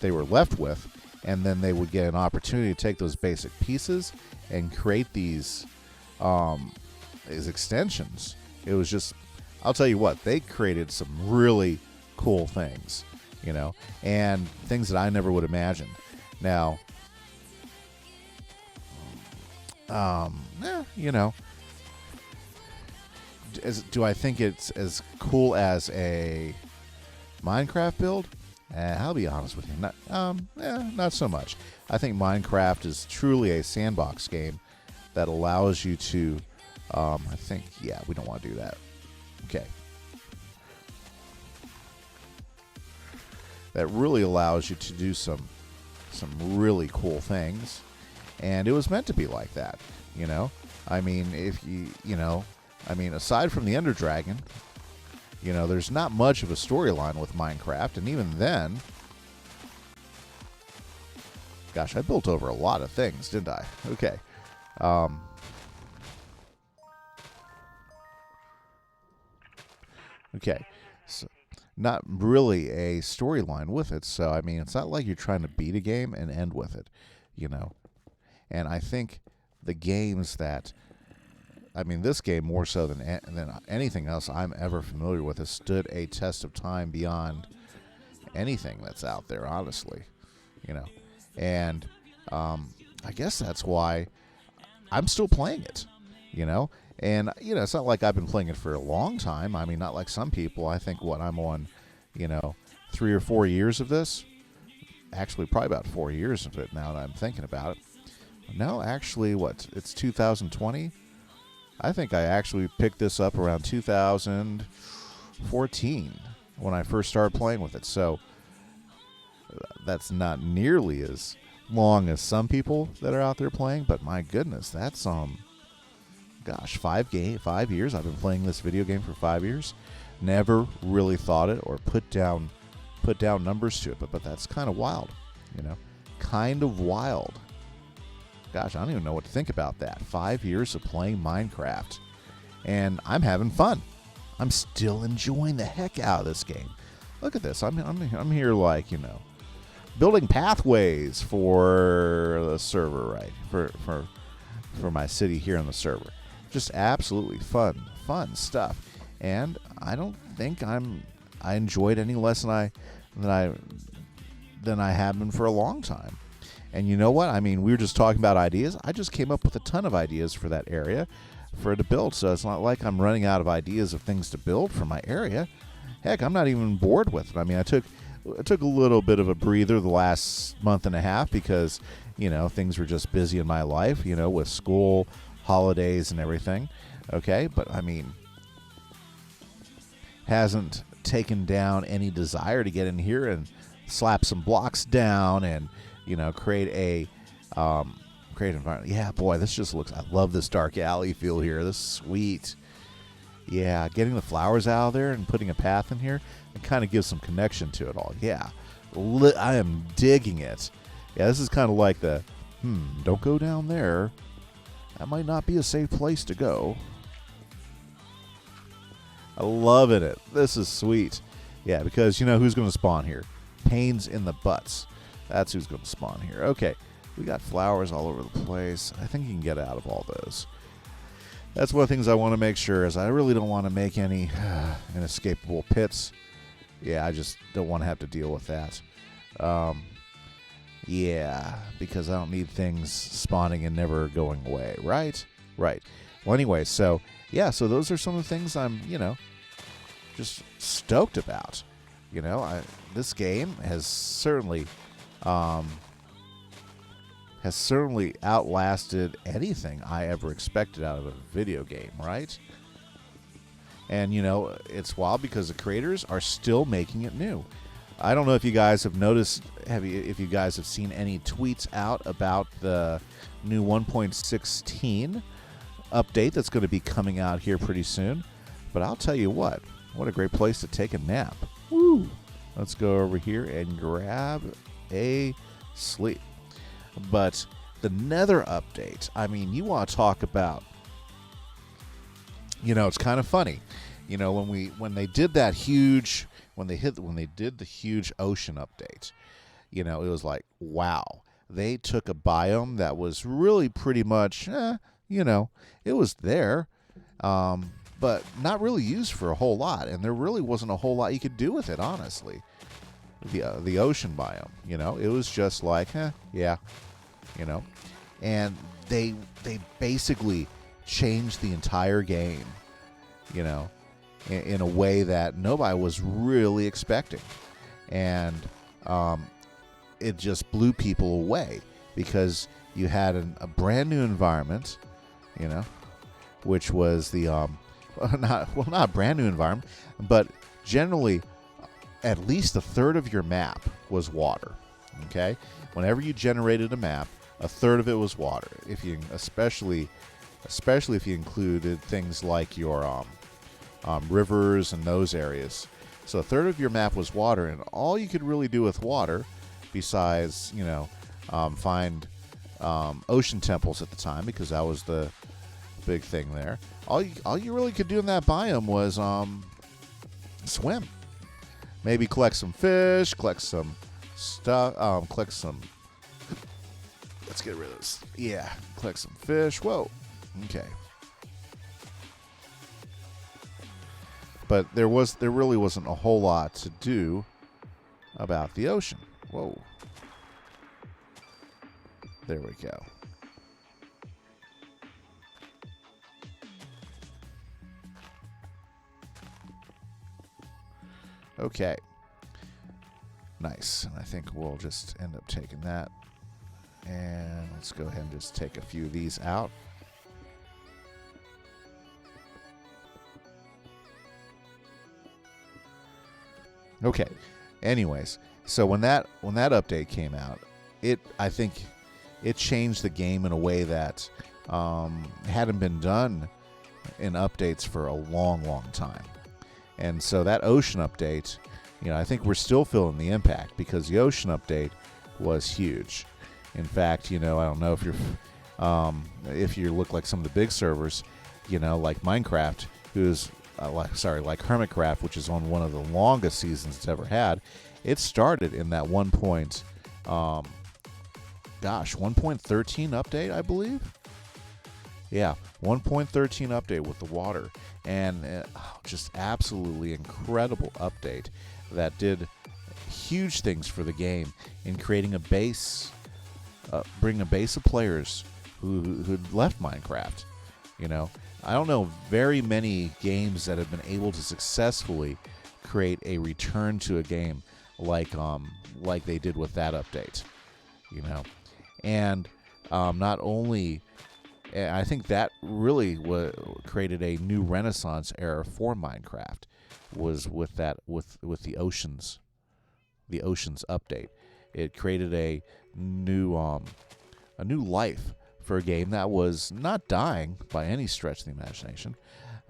they were left with, and then they would get an opportunity to take those basic pieces and create these extensions. It was just, I'll tell you what, they created some really cool things, you know, and things that I never would imagine. Now, you know, do I think it's as cool as a Minecraft build? I'll be honest with you, not so much. I think Minecraft is truly a sandbox game that allows you to I think, yeah, we don't want to do that. Okay. That really allows you to do some really cool things. And it was meant to be like that, you know? I mean, if aside from the Ender Dragon, there's not much of a storyline with Minecraft. And even then, gosh, I built over a lot of things, didn't I? Okay. Okay. So, not really a storyline with it. So, I mean, it's not like you're trying to beat a game and end with it, And I think the games that, this game more so than anything else I'm ever familiar with has stood a test of time beyond anything that's out there, honestly, And I guess that's why I'm still playing it, And, it's not like I've been playing it for a long time. I mean, not like some people. I think I'm on, 3 or 4 years of this. Actually, probably about 4 years of it now that I'm thinking about it. No, actually, it's 2020? I think I actually picked this up around 2014 when I first started playing with it. So that's not nearly as long as some people that are out there playing, but my goodness, that's 5 years. I've been playing this video game for 5 years. Never really thought it or put down numbers to it, but that's kind of wild, kind of wild. Gosh, I don't even know what to think about that. 5 years of playing Minecraft, and I'm having fun. I'm still enjoying the heck out of this game. Look at this. I'm here building pathways for the server, right? For my city here on the server. Just absolutely fun stuff. And I don't think I enjoyed any less than I have been for a long time. And you know what? I mean, we were just talking about ideas. I just came up with a ton of ideas for that area for it to build. So it's not like I'm running out of ideas of things to build for my area. Heck, I'm not even bored with it. I mean, I took a little bit of a breather the last month and a half because, things were just busy in my life, with school, holidays, and everything. Okay, but I mean, hasn't taken down any desire to get in here and slap some blocks down and create an environment. Yeah, boy, this just looks. I love this dark alley feel here. This is sweet. Yeah, getting the flowers out of there and putting a path in here, it kind of gives some connection to it all. Yeah, I am digging it. Yeah, this is kind of like the don't go down there. That might not be a safe place to go. I'm loving it. This is sweet. Yeah, because who's going to spawn here? Pains in the butts. That's who's going to spawn here. Okay, we got flowers all over the place. I think you can get out of all those. That's one of the things I want to make sure is I really don't want to make any inescapable pits. Yeah, I just don't want to have to deal with that. Yeah, because I don't need things spawning and never going away, right? Right. Well, anyway, so those are some of the things I'm, just stoked about. This game has certainly outlasted anything I ever expected out of a video game, right? And, it's wild because the creators are still making it new. I don't know if you guys have noticed, if you guys have seen any tweets out about the new 1.16 update that's going to be coming out here pretty soon. But I'll tell you what a great place to take a nap. Woo! Let's go over here and grab a sleep. But the Nether update, I mean, you want to talk about, it's kind of funny, when they did the huge ocean update, it was like, wow, they took a biome that was really pretty much, it was there, but not really used for a whole lot, and there really wasn't a whole lot you could do with it, honestly. The ocean biome, it was just like, yeah. And they basically changed the entire game, in a way that nobody was really expecting. And it just blew people away because you had a brand new environment, which was the not a brand new environment, but generally at least a third of your map was water. Okay, whenever you generated a map, a third of it was water. If you especially if you included things like your rivers and those areas. So a third of your map was water, and all you could really do with water, besides find ocean temples at the time, because that was the big thing there. All you really could do in that biome was swim. Maybe collect some fish, collect some stuff, let's get rid of this. Yeah, collect some fish. Whoa. Okay. But there really wasn't a whole lot to do about the ocean. Whoa. There we go. Okay. Nice. And I think we'll just end up taking that. And let's go ahead and just take a few of these out. Okay. Anyways, so when that update came out, I think it changed the game in a way that hadn't been done in updates for a long time. And so that ocean update, I think we're still feeling the impact, because the ocean update was huge. In fact, I don't know if you look like some of the big servers, like Minecraft, who's like Hermitcraft, which is on one of the longest seasons it's ever had. It started in that 1.13 update, I believe. Yeah, 1.13 update with the water, and just absolutely incredible update that did huge things for the game in creating a base, bringing a base of players who'd left Minecraft. I don't know very many games that have been able to successfully create a return to a game like they did with that update. And not only, I think that really created a new renaissance era for Minecraft, was with the oceans update. It created a new life for a game that was not dying by any stretch of the imagination,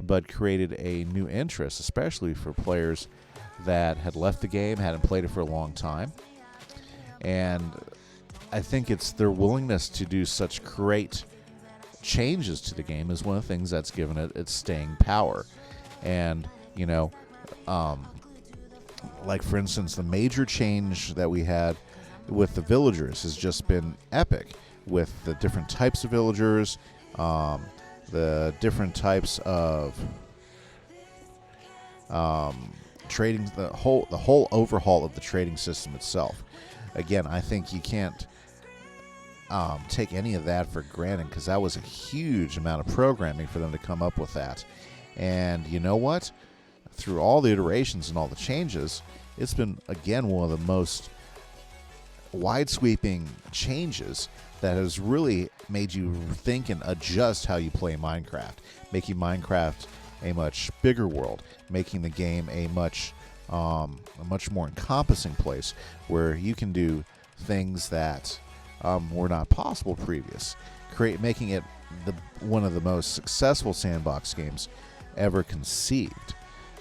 but created a new interest, especially for players that had left the game, hadn't played it for a long time. And I think it's their willingness to do such great changes to the game is one of the things that's given it its staying power. And, like for instance, the major change that we had with the villagers has just been epic, with the different types of villagers, the different types of trading, the whole overhaul of the trading system itself. Again, I think you can't take any of that for granted, because that was a huge amount of programming for them to come up with that. And you know what? Through all the iterations and all the changes, it's been, again, one of the most wide-sweeping changes that has really made you think and adjust how you play Minecraft, making Minecraft a much bigger world, making the game a much more encompassing place where you can do things that were not possible previous, making it one of the most successful sandbox games ever conceived.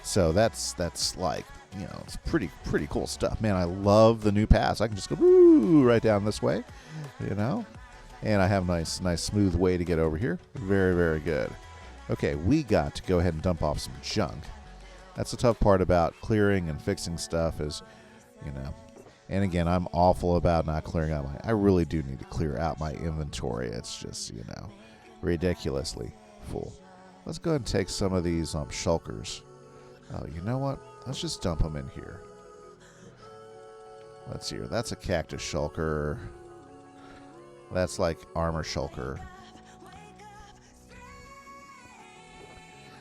So that's like, it's pretty cool stuff, man. I love the new paths. I can just go right down this way, and I have a nice smooth way to get over here. Very, very good. Okay, we got to go ahead and dump off some junk. That's the tough part about clearing and fixing stuff is, and again, I'm awful about not clearing out I really do need to clear out my inventory. It's just, ridiculously full. Let's go ahead and take some of these shulkers. Oh, you know what? Let's just dump them in here. Let's see here. That's a cactus shulker. That's like armor shulker.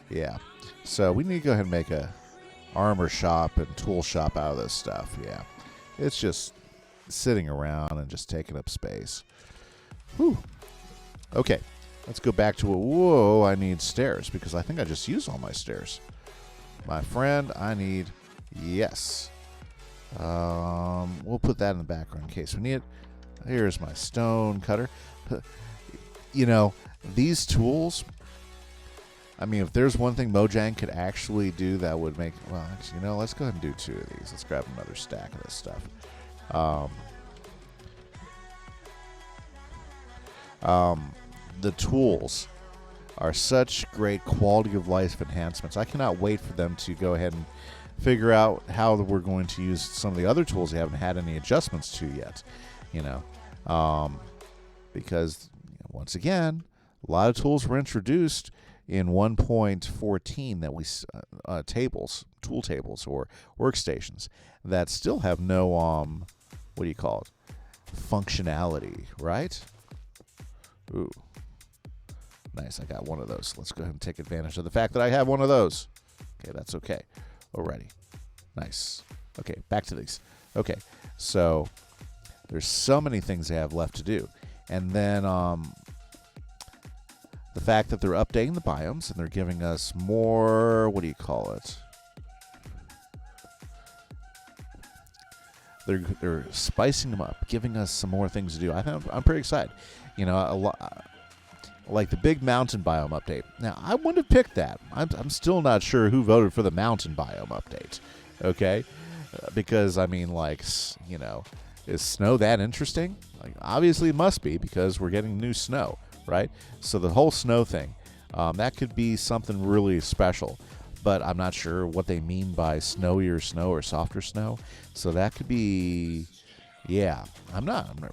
Yeah. So we need to go ahead and make a armor shop and tool shop out of this stuff. Yeah. It's just sitting around and just taking up space. Whew. Okay. let's go back to it. Whoa, I need stairs because I think I just used all my stairs. My friend, I need, yes. We'll put that in the background in case we need it. Here's my stone cutter. You know, these tools, I mean, if there's one thing Mojang could actually do that would make, well, actually, you know, let's go ahead and do 2 of these. Let's grab another stack of this stuff. The tools are such great quality of life enhancements. I cannot wait for them to go ahead and figure out how we're going to use some of the other tools they haven't had any adjustments to yet, you know, because once again, a lot of tools were introduced in 1.14 that we tables, tool tables or workstations that still have no what do you call it, functionality, right? Ooh, nice. I got one of those. Let's go ahead and take advantage of the fact that I have one of those. Okay, that's okay already. Nice. Okay, back to these. Okay, so there's so many things they have left to do. And then the fact that they're updating the biomes and they're giving us more, what do you call it? They're spicing them up, giving us some more things to do. I'm pretty excited. You know, like the big mountain biome update. Now, I wouldn't have picked that. I'm still not sure who voted for the mountain biome update. Okay, because I mean, like, you know, is snow that interesting? Like, obviously it must be because we're getting new snow, right? So the whole snow thing, that could be something really special. But I'm not sure what they mean by snowier snow or softer snow. So that could be, yeah, I'm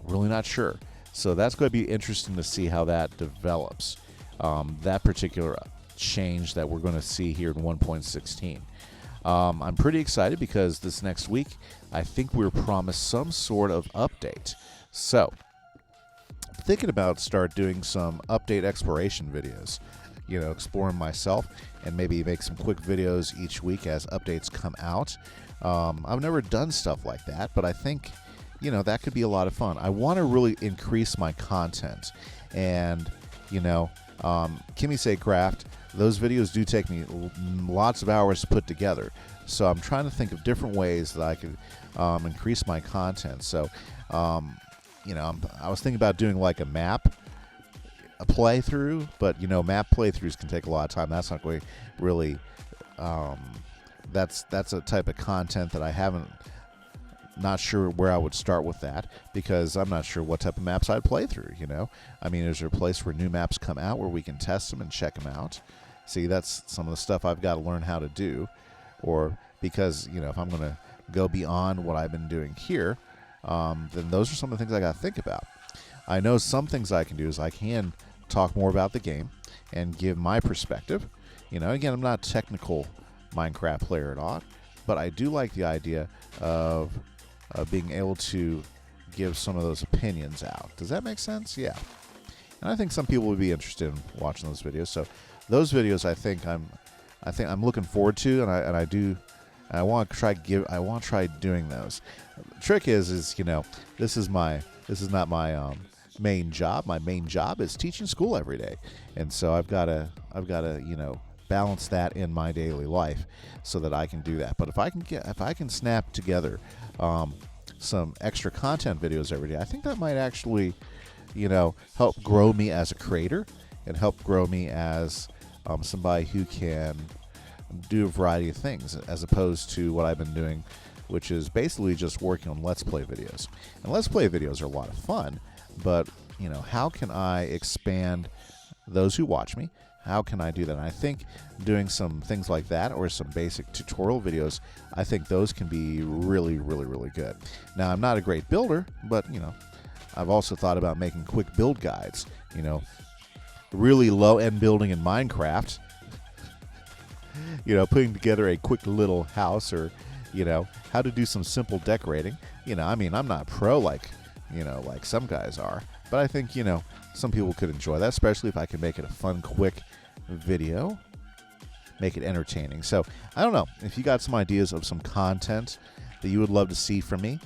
really not sure. So that's going to be interesting to see how that develops. That particular change that we're going to see here in 1.16. I'm pretty excited because this next week, I think we're promised some sort of update. So, I'm thinking about start doing some update exploration videos. You know, exploring myself and maybe make some quick videos each week as updates come out. I've never done stuff like that, but I think, you know, that could be a lot of fun. I want to really increase my content. And, you know, KimiseCraft, those videos do take me lots of hours to put together. So I'm trying to think of different ways that I could increase my content. So, you know, I was thinking about doing like a playthrough, but, you know, map playthroughs can take a lot of time. That's not going to really, that's a type of content that I haven't, not sure where I would start with that because I'm not sure what type of maps I'd play through, you know. I mean, is there a place where new maps come out where we can test them and check them out? See, that's some of the stuff I've got to learn how to do, or because, you know, if I'm going to go beyond what I've been doing here, then those are some of the things I got to think about. I know some things I can do is I can talk more about the game and give my perspective. You know, again, I'm not a technical Minecraft player at all, but I do like the idea of being able to give some of those opinions out. Does that make sense? Yeah. And I think some people would be interested in watching those videos. So those videos, I think I'm looking forward to, and I want to try doing those. The trick is you know, this is not my main job. My main job is teaching school every day, and so I've got to you know, balance that in my daily life so that I can do that. But if I can snap together some extra content videos every day, I think that might actually, you know, help grow me as a creator and help grow me as somebody who can do a variety of things as opposed to what I've been doing, which is basically just working on Let's Play videos. And Let's Play videos are a lot of fun, but, you know, how can I expand those who watch me? How can I do that? And I think doing some things like that or some basic tutorial videos, I think those can be really, really, really good. Now, I'm not a great builder, but, you know, I've also thought about making quick build guides, you know, really low-end building in Minecraft, you know, putting together a quick little house, or, you know, how to do some simple decorating. You know, I mean, I'm not pro like, you know, like some guys are, but I think, you know, some people could enjoy that, especially if I can make it a fun, quick video, make it entertaining. So I don't know if you got some ideas of some content that you would love to see from me,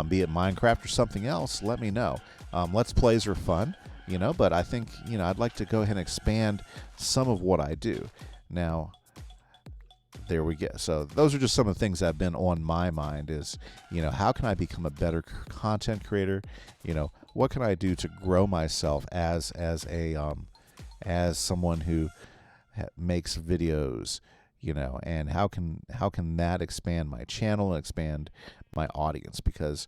be it Minecraft or something else, let me know. Let's Plays are fun. But I think, I'd like to go ahead and expand some of what I do. Now, there we go. So those are just some of the things that have been on my mind is, how can I become a better content creator? What can I do to grow myself as someone who makes videos, and how can that expand my channel and expand my audience? Because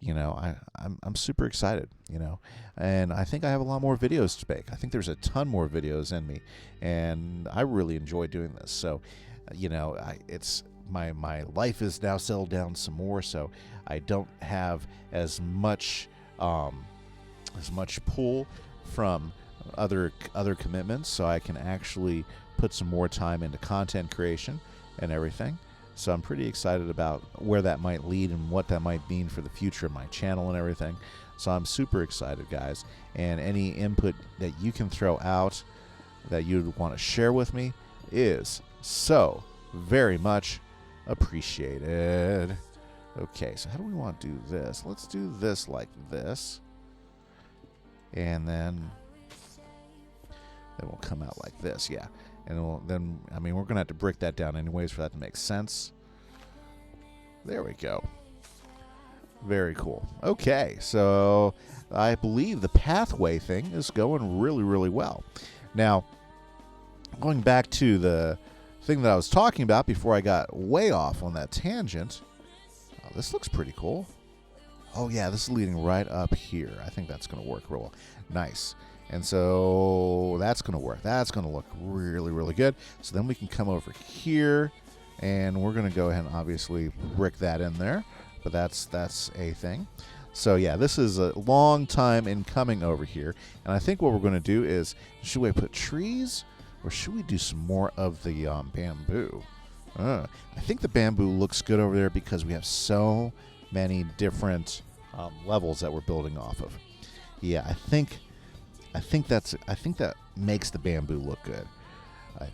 I'm super excited, and I think I have a lot more videos to make. I think there's a ton more videos in me, and I really enjoy doing this. So, it's my life is now settled down some more, so I don't have as much pull from other commitments, so I can actually put some more time into content creation and everything. So I'm pretty excited about where that might lead and what that might mean for the future of my channel and everything. So I'm super excited, guys. And any input that you can throw out that you'd want to share with me is so very much appreciated. Okay, so how do we want to do this? Let's do this like this. And then we'll come out like this, yeah. And then we're going to have to break that down anyways for that to make sense. There we go. Very cool. Okay, so I believe the pathway thing is going really, really well. Now, going back to the thing that I was talking about before I got way off on that tangent. Oh, this looks pretty cool. Oh, yeah, this is leading right up here. I think that's going to work real well. Nice. And so that's going to work. That's going to look really, really good. So then we can come over here, and we're going to go ahead and obviously brick that in there. But that's a thing. So, yeah, this is a long time in coming over here. And I think what we're going to do is, should we put trees, or should we do some more of the bamboo? I think the bamboo looks good over there because we have so many different levels that we're building off of. Yeah, I think that makes the bamboo look good. I'm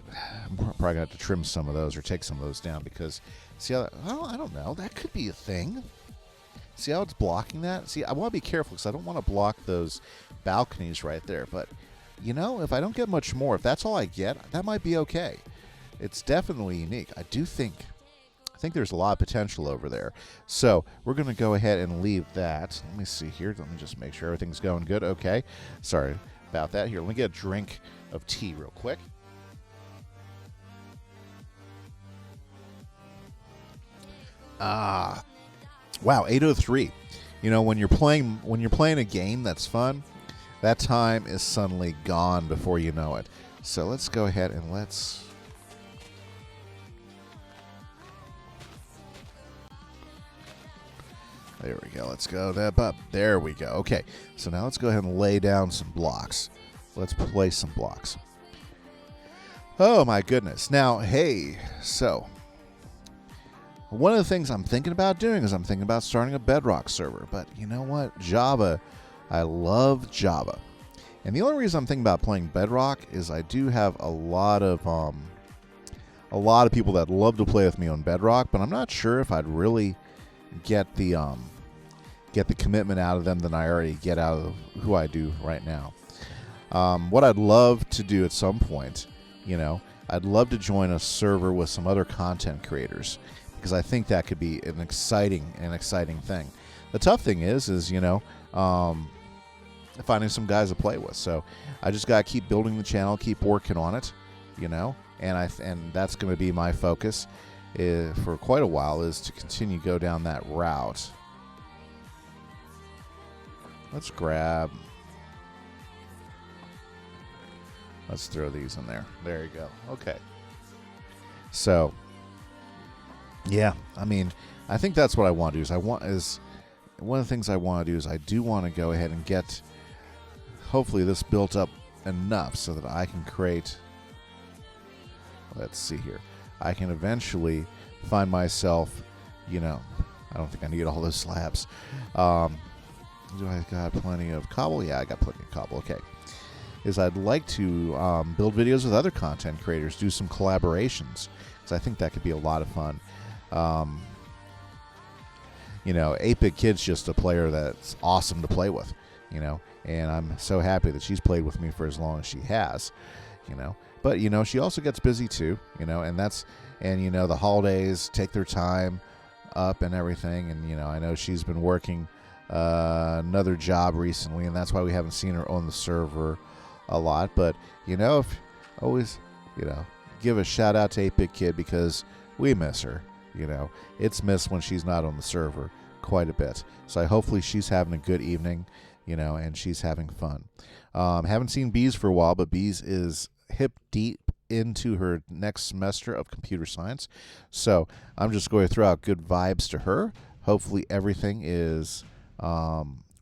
probably gonna have to trim some of those or take some of those down because see how I don't know, that could be a thing. See how it's blocking that? See, I want to be careful because I don't want to block those balconies right there. But if I don't get much more, if that's all I get, that might be okay. It's definitely unique. I think there's a lot of potential over there. So we're going to go ahead and leave that. Let me see here. Let me just make sure everything's going good. Okay. Sorry about that. Here, let me get a drink of tea real quick. Wow, 8:03. When you're playing a game that's fun, that time is suddenly gone before you know it. So let's go ahead and there we go. Let's go up. There we go. Okay. So now let's go ahead and lay down some blocks. Let's place some blocks. Oh, my goodness. Now, hey, so one of the things I'm thinking about doing is I'm thinking about starting a Bedrock server. But you know what? Java. I love Java. And the only reason I'm thinking about playing Bedrock is I do have a lot of people that love to play with me on Bedrock, but I'm not sure if I'd really get the commitment out of them than I already get out of who I do right now. What I'd love to do at some point, I'd love to join a server with some other content creators because I think that could be an exciting thing. The tough thing is finding some guys to play with. So I just gotta keep building the channel, keep working on it, and that's going to be my focus for quite a while, is to continue to go down that route. Let's throw these in there. There you go. Okay. So, yeah, I think that's what I want to do. One of the things I want to do is I do want to go ahead and get, hopefully, this built up enough so that I can create. Let's see here. I can eventually find myself, I don't think I need all those slabs. Do I got plenty of cobble? Yeah, I got plenty of cobble. Okay. I'd like to build videos with other content creators, do some collaborations, because I think that could be a lot of fun. 8-Bit Kid's just a player that's awesome to play with. and I'm so happy that she's played with me for as long as she has, But, she also gets busy too, and the holidays take their time up and everything. And, I know she's been working another job recently, and that's why we haven't seen her on the server a lot. But, if always, give a shout out to 8-Bit Kid, because we miss her. It's missed when she's not on the server quite a bit. So hopefully she's having a good evening, and she's having fun. Haven't seen Bees for a while, but Bees is hip deep into her next semester of computer science. So I'm just going to throw out good vibes to her. Hopefully everything is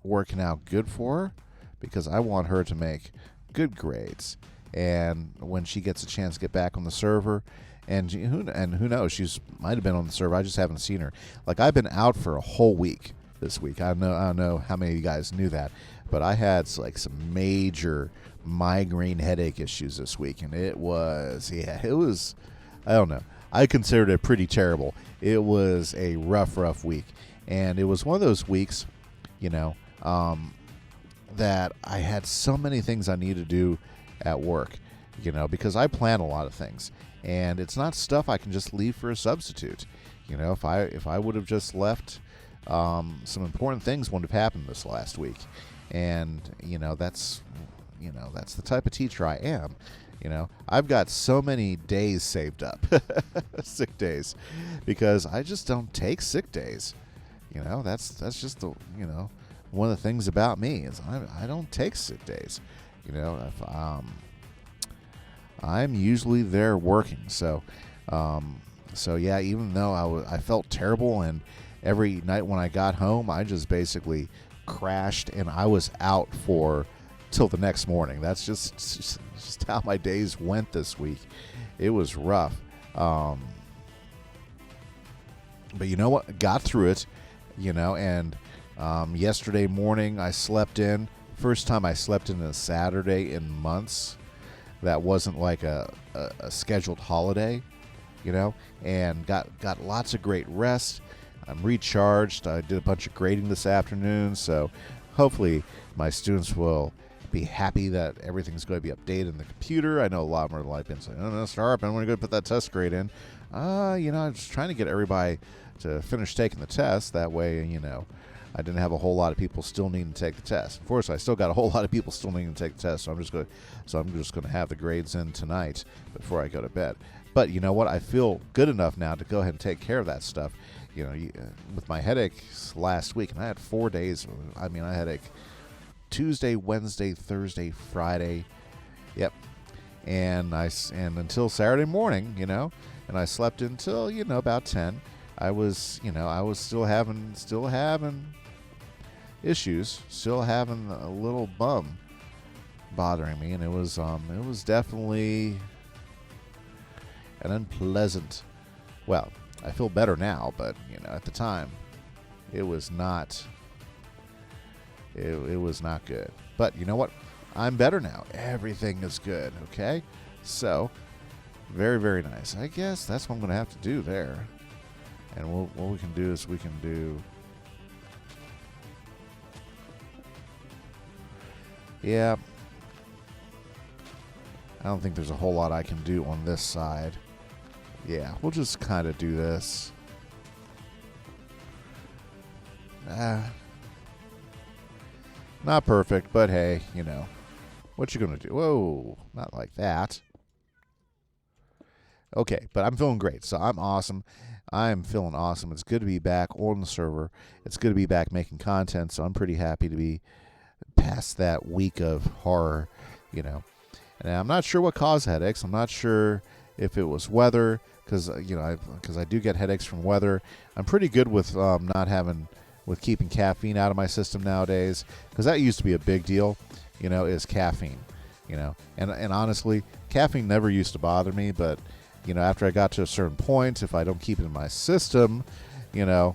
working out good for her, because I want her to make good grades. And when she gets a chance to get back on the server, and who knows, she's might have been on the server. I just haven't seen her. Like, I've been out for a whole week this week. I don't know how many of you guys knew that, but I had some major migraine headache issues this week, and it was I don't know. I considered it pretty terrible. It was a rough week, and it was one of those weeks, that I had so many things I needed to do at work, because I plan a lot of things. And it's not stuff I can just leave for a substitute. If I would have just left, some important things wouldn't have happened this last week. And that's the type of teacher I am. I've got so many days saved up, sick days, because I just don't take sick days. That's just the one of the things about me is I don't take sick days. If I'm usually there working. So yeah, even though I felt terrible, and every night when I got home, I just basically crashed, and I was out for till the next morning. That's just how my days went this week. It was rough. But you know what? Got through it, and yesterday morning I slept in. First time I slept in a Saturday in months. That wasn't like a scheduled holiday, and got lots of great rest. I'm recharged. I did a bunch of grading this afternoon, so hopefully my students will be happy that everything's going to be updated in the computer. I know a lot more like been saying, "Oh, Sharp, I'm going to go put that test grade in." I'm just trying to get everybody to finish taking the test. That way, I didn't have a whole lot of people still needing to take the test. Of course, I still got a whole lot of people still needing to take the test, so I'm just going to have the grades in tonight before I go to bed. But you know what? I feel good enough now to go ahead and take care of that stuff. With my headaches last week, and I had 4 days. I had headache Tuesday, Wednesday, Thursday, Friday. Yep. And until Saturday morning, and I slept until about 10. I was still having issues, still having a little bum bothering me, and it was definitely an unpleasant. Well, I feel better now, but at the time, it was not. It was not good. But you know what? I'm better now. Everything is good. Okay, so very, very nice. I guess that's what I'm going to have to do there. And what we can do is we can do. Yeah. I don't think there's a whole lot I can do on this side. Yeah, we'll just kind of do this. Not perfect, but hey, what you gonna do? Whoa, not like that. Okay, but I'm feeling great, so I'm awesome. I'm feeling awesome. It's good to be back on the server. It's good to be back making content, so I'm pretty happy to be past that week of horror, And I'm not sure what caused headaches. I'm not sure if it was weather, because I do get headaches from weather. I'm pretty good with with keeping caffeine out of my system nowadays, because that used to be a big deal, is caffeine, and honestly, caffeine never used to bother me, but after I got to a certain point, if I don't keep it in my system, I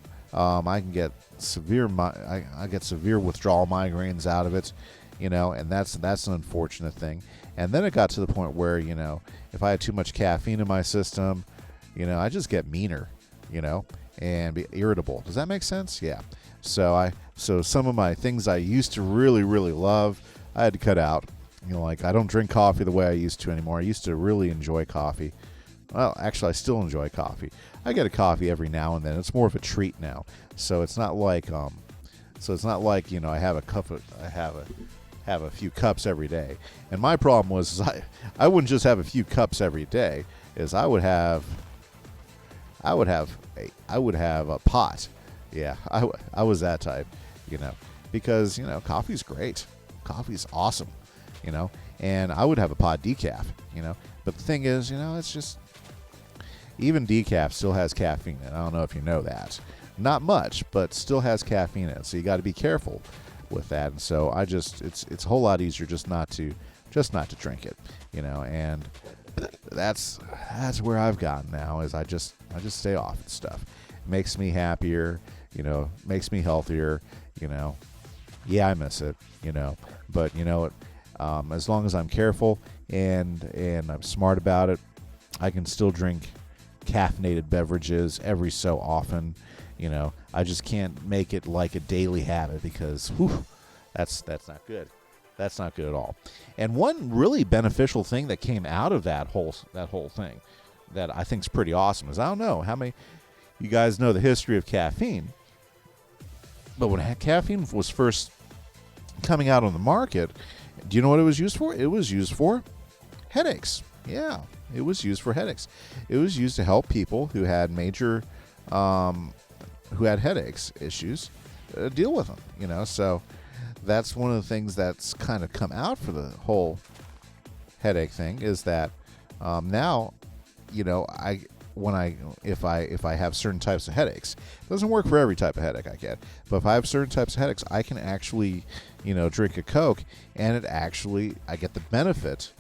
can get severe. I get severe withdrawal migraines out of it, and that's an unfortunate thing. And then it got to the point where if I had too much caffeine in my system, I just get meaner, and be irritable. Does that make sense? Yeah. So So some of my things I used to really, really love, I had to cut out. Like I don't drink coffee the way I used to anymore. I used to really enjoy coffee. Well, actually, I still enjoy coffee. I get a coffee every now and then. It's more of a treat now. So it's not like I have a few cups every day. And my problem was I wouldn't just have a few cups every day. I would have a pot. Yeah, I was that type, because coffee's great. Coffee's awesome, and I would have a pot decaf, But the thing is, it's just even decaf still has caffeine in it. I don't know if you know that. Not much, but still has caffeine in it. So you got to be careful with that. And so it's a whole lot easier just not to drink it, and that's where I've gotten now is I just stay off and stuff. It makes me happier, makes me healthier, Yeah, I miss it, but as long as I'm careful and I'm smart about it, I can still drink caffeinated beverages every so often. I just can't make it like a daily habit because that's not good. That's not good at all. And one really beneficial thing that came out of that whole thing that I think is pretty awesome is I don't know how many you guys know the history of caffeine, but when caffeine was first coming out on the market, do you know what it was used for? It was used for headaches. Yeah, it was used for headaches. It was used to help people who had major, who had headaches issues, deal with them. So that's one of the things that's kind of come out for the whole headache thing is that now, if I have certain types of headaches, it doesn't work for every type of headache I get, but if I have certain types of headaches, I can actually, drink a Coke, and I get the benefit,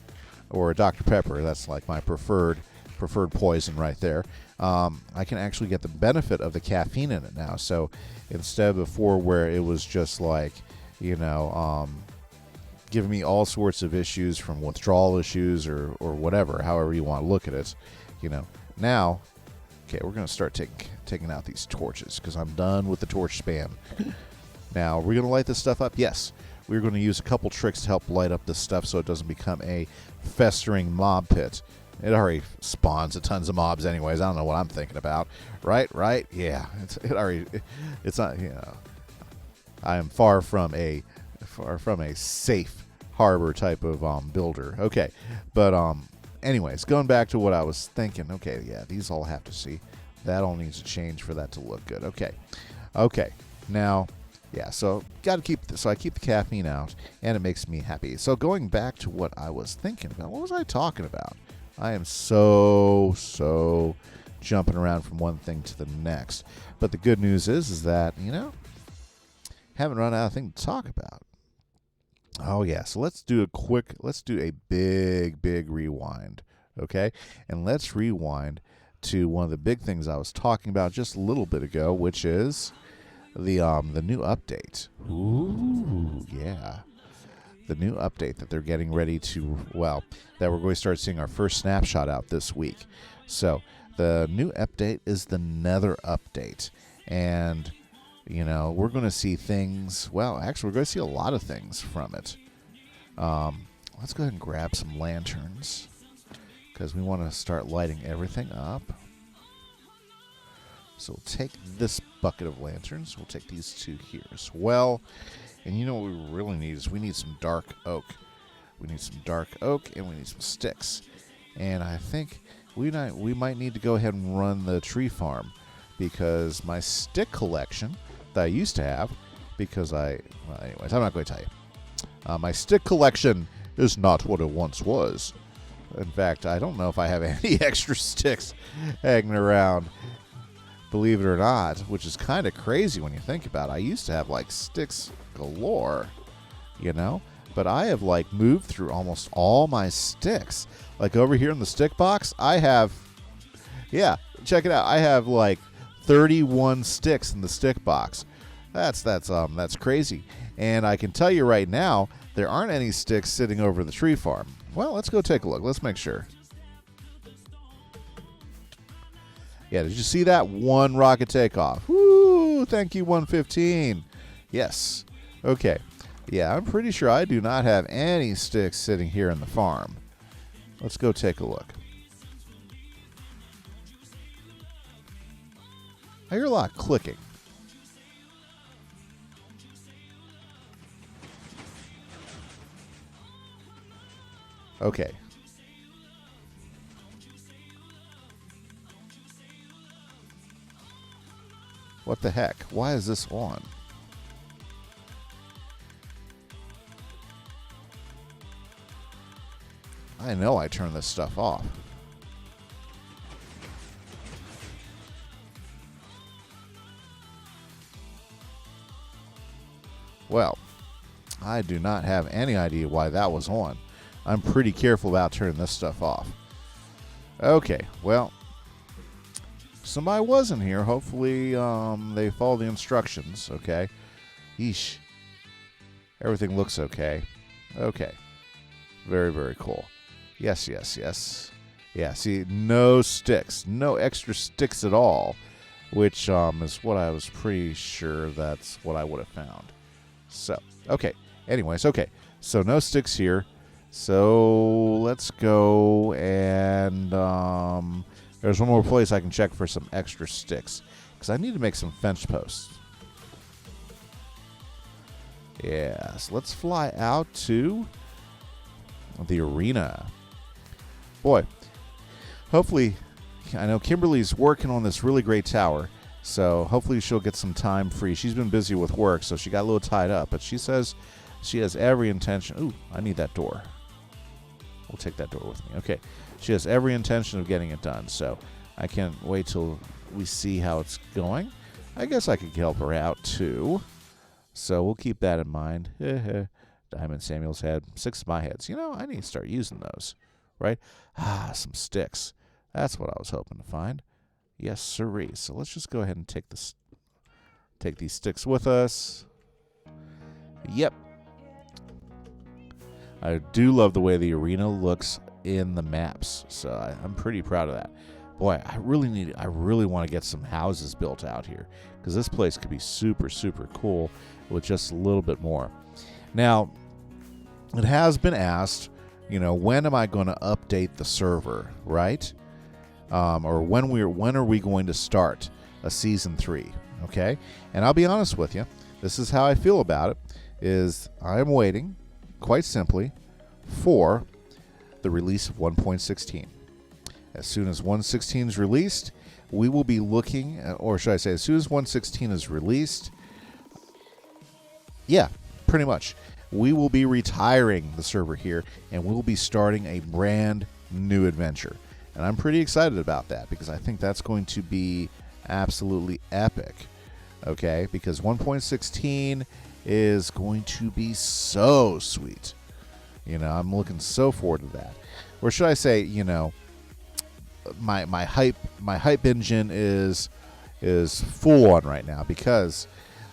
or a Dr. Pepper. That's like my preferred poison right there. I can actually get the benefit of the caffeine in it now. So instead of before where it was just like, giving me all sorts of issues from withdrawal issues or whatever, however you want to look at it, Now, okay, we're going to start taking out these torches because I'm done with the torch spam. Now, we're going to light this stuff up? Yes. We're going to use a couple tricks to help light up this stuff so it doesn't become a festering mob pit. It already spawns a tons of mobs anyways. I don't know what I'm thinking about. Right? Yeah. It's not, I am far from a safe harbor type of builder. Okay. But anyways, going back to what I was thinking. Okay, yeah, these all have to see. That all needs to change for that to look good. Okay. Now, yeah, so got to keep this. So I keep the caffeine out, and it makes me happy. So going back to what I was thinking about, what was I talking about? I am so jumping around from one thing to the next. But the good news is that, haven't run out of things to talk about. Oh, yeah. So let's do a big rewind. Okay. And let's rewind to one of the big things I was talking about just a little bit ago, which is the new update. Ooh, yeah. The new update that they're getting ready to, that we're going to start seeing our first snapshot out this week. So the new update is the Nether update. And we're going to see things. Well, actually, we're going to see a lot of things from it. Let's go ahead and grab some lanterns because we want to start lighting everything up. So we'll take this bucket of lanterns. We'll take these two here as well. And what we really need is we need some dark oak. We need some dark oak and we need some sticks. And I think we might need to go ahead and run the tree farm because my stick collection that I used to have, anyways, I'm not going to tell you. My stick collection is not what it once was. In fact, I don't know if I have any extra sticks hanging around, believe it or not, which is kind of crazy when you think about it. I used to have sticks galore, but I have moved through almost all my sticks. Over here in the stick box, I have, check it out. I have 31 sticks in the stick box. That's crazy. And I can tell you right now, there aren't any sticks sitting over the tree farm. Well, let's go take a look. Let's make sure. Yeah, did you see that? One rocket takeoff. Woo! Thank you, 1.15. Yes. Okay. Yeah, I'm pretty sure I do not have any sticks sitting here in the farm. Let's go take a look. I hear a lot of clicking. Okay. What the heck? Why is this on? I know I turned this stuff off. Well, I do not have any idea why that was on. I'm pretty careful about turning this stuff off. Okay, well, somebody was in here. Hopefully, they follow the instructions, okay? Yeesh. Everything looks okay. Okay. Very, very cool. Yes, yes, yes. Yeah, see, no sticks. No extra sticks at all, which is what I was pretty sure that's what I would have found. So, okay. Anyways, okay. So, no sticks here. So, let's go and there's one more place I can check for some extra sticks because I need to make some fence posts. Yes, let's fly out to the arena. Boy, hopefully, I know Kimberly's working on this really great tower, so hopefully she'll get some time free. She's been busy with work, so she got a little tied up, but she says she has every intention. Ooh, I need that door. We'll take that door with me. Okay. She has every intention of getting it done, so I can't wait till we see how it's going. I guess I could help her out, too. So we'll keep that in mind. Diamond Samuel's head. 6 of my heads. You know, I need to start using those, right? Ah, some sticks. That's what I was hoping to find. Yes, sirree. So let's just go ahead and take these sticks with us. Yep. I do love the way the arena looks in the maps, so I'm pretty proud of that. Boy, I really want to get some houses built out here because this place could be super, super cool with just a little bit more. Now, it has been asked, you know, when am I going to update the server, right? Or when are we going to start a season 3? Okay, and I'll be honest with you, this is how I feel about it. Is I'm waiting, quite simply, for the release of 1.16. As soon as 1.16 is released, we will be looking, or should I say, as soon as 1.16 is released, yeah, pretty much, we will be retiring the server here, and we'll be starting a brand new adventure. And I'm pretty excited about that because I think that's going to be absolutely epic, okay? Because 1.16 is going to be so sweet. You know, I'm looking so forward to that. Or should I say, you know, my hype engine is full on right now because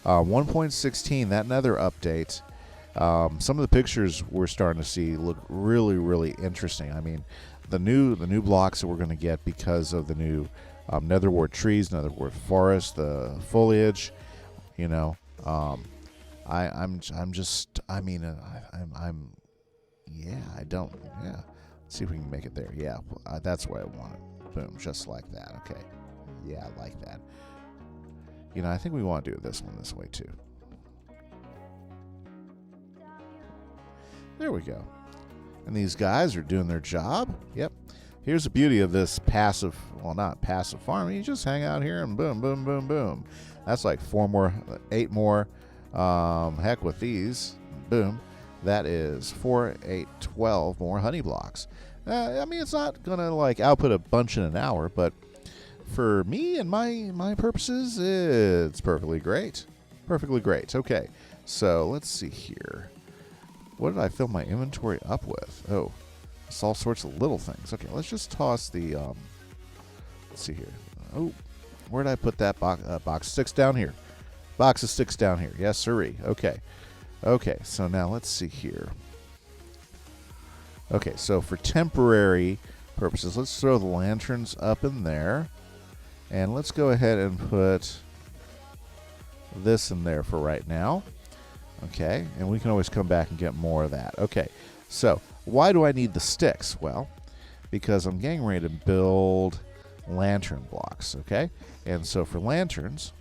1.16, that Nether update, some of the pictures we're starting to see look really, really interesting. I mean, the new blocks that we're going to get because of the new netherwart trees, netherwart forest, the foliage, you know, Let's see if we can make it there. Yeah, that's where I want it. Boom, just like that. Okay. Yeah, I like that. You know, I think we want to do this one this way too. There we go. And these guys are doing their job. Yep. Here's the beauty of this passive, well, not passive farming. You just hang out here and boom, boom, boom, boom. That's like 8 more. Heck with these. Boom. That is 4, 8, 12 more honey blocks. I mean, it's not going to like output a bunch in an hour, but for me and my purposes, it's perfectly great. Perfectly great. Okay. So let's see here. What did I fill my inventory up with? Oh, it's all sorts of little things. Okay, let's just toss the, let's see here. Oh, where did I put that box of sticks? Down here. Box of sticks down here. Yes, sirree. Okay. Okay, so now let's see here. Okay, so for temporary purposes, let's throw the lanterns up in there. And let's go ahead and put this in there for right now. Okay, and we can always come back and get more of that. Okay, so why do I need the sticks? Well, because I'm getting ready to build lantern blocks, okay? And so for lanterns,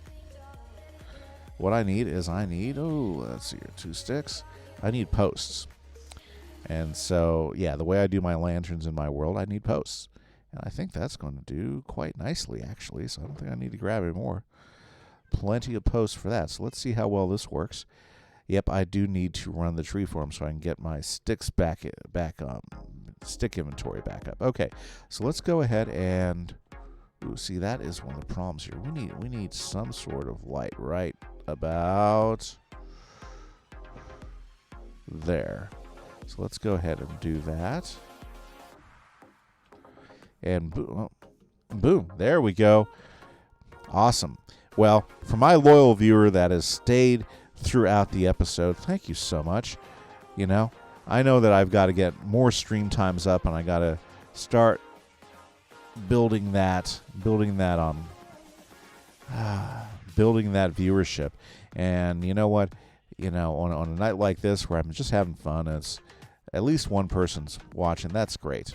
what I need is let's see here, 2 sticks. I need posts. And so, yeah, the way I do my lanterns in my world, I need posts. And I think that's going to do quite nicely, actually, so I don't think I need to grab any more. Plenty of posts for that. So let's see how well this works. Yep, I do need to run the tree form so I can get my sticks back stick inventory back up. Okay, so let's go ahead and see, that is one of the problems here. We need some sort of light right about there. So let's go ahead and do that. And boom, there we go. Awesome. Well, for my loyal viewer that has stayed throughout the episode, thank you so much. You know, I know that I've got to get more stream times up, and I got to start building that viewership. And you know what? You know, on a night like this where I'm just having fun, it's at least one person's watching. That's great,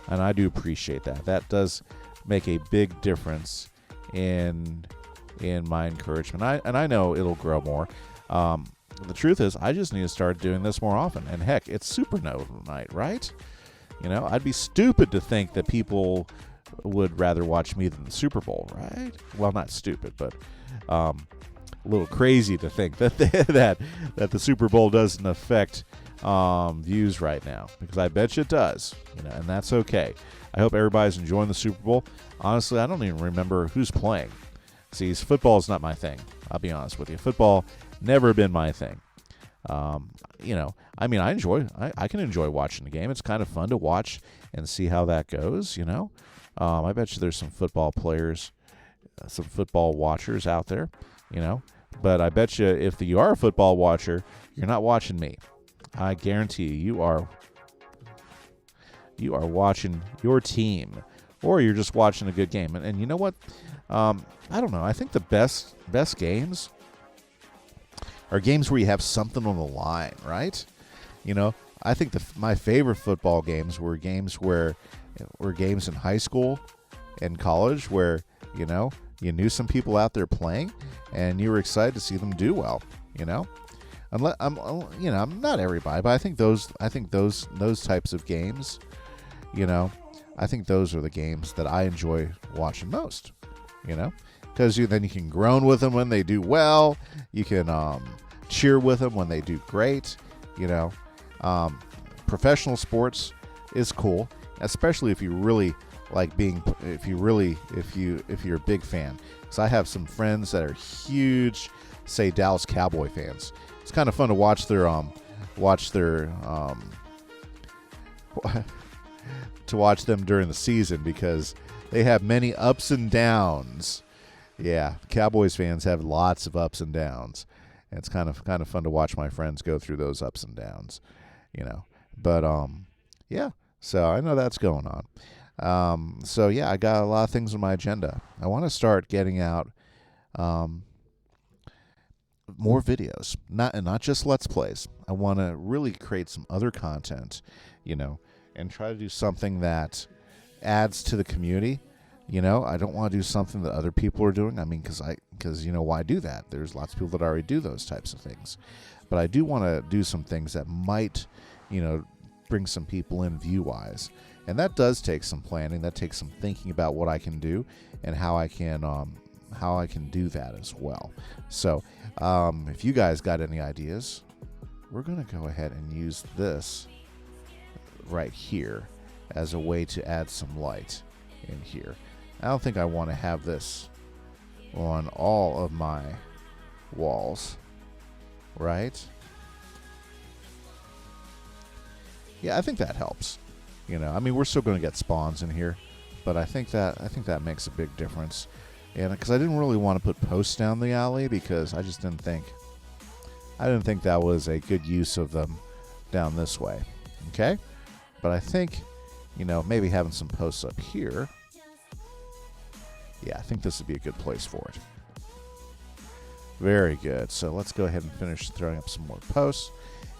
and I do appreciate that. That does make a big difference in my encouragement. I know it'll grow more. The truth is, I just need to start doing this more often. And heck, it's Supernova night, right? You know, I'd be stupid to think that people would rather watch me than the Super Bowl, right? Well, not stupid, but a little crazy to think that that the Super Bowl doesn't affect views right now, because I bet you it does. You know, and that's okay. I hope everybody's enjoying the Super Bowl. Honestly, I don't even remember who's playing. See, football is not my thing. I'll be honest with you. Football never been my thing. You know, I mean, I can enjoy watching the game. It's kind of fun to watch and see how that goes, you know. I bet you there's some football players, some football watchers out there, you know. But I bet you if you are a football watcher, you're not watching me. I guarantee you are watching your team, or you're just watching a good game. And you know what? I don't know. I think the best games are games where you have something on the line, right? You know, I think my favorite football games were games in high school and college where, you know, you knew some people out there playing and you were excited to see them do well, you know. I'm not everybody, but I think those types of games, you know, I think those are the games that I enjoy watching most, you know, because then you can groan with them when they do well. You can cheer with them when they do great. You know, professional sports is cool, especially if you really like if you're a big fan. Because I have some friends that are huge, say, Dallas Cowboy fans. It's kind of fun to watch their to watch them during the season, because they have many ups and downs. Yeah, Cowboys fans have lots of ups and downs. And it's kind of fun to watch my friends go through those ups and downs, you know. But yeah, so I know that's going on. So yeah, I got a lot of things on my agenda. I want to start getting out more videos, not just Let's Plays. I want to really create some other content, you know, and try to do something that adds to the community. You know, I don't want to do something that other people are doing. I mean, because you know, why do that? There's lots of people that already do those types of things. But I do want to do some things that might, you know, bring some people in view-wise. And that does take some planning. That takes some thinking about what I can do and how I can do that as well. So if you guys got any ideas, we're going to go ahead and use this right here as a way to add some light in here. I don't think I want to have this on all of my walls, right? Yeah, I think that helps. You know, I mean, we're still going to get spawns in here, but I think that makes a big difference. And because I didn't really want to put posts down the alley, because I just didn't think that was a good use of them down this way. Okay, but I think, you know, maybe having some posts up here. Yeah, I think this would be a good place for it. Very good. So let's go ahead and finish throwing up some more posts.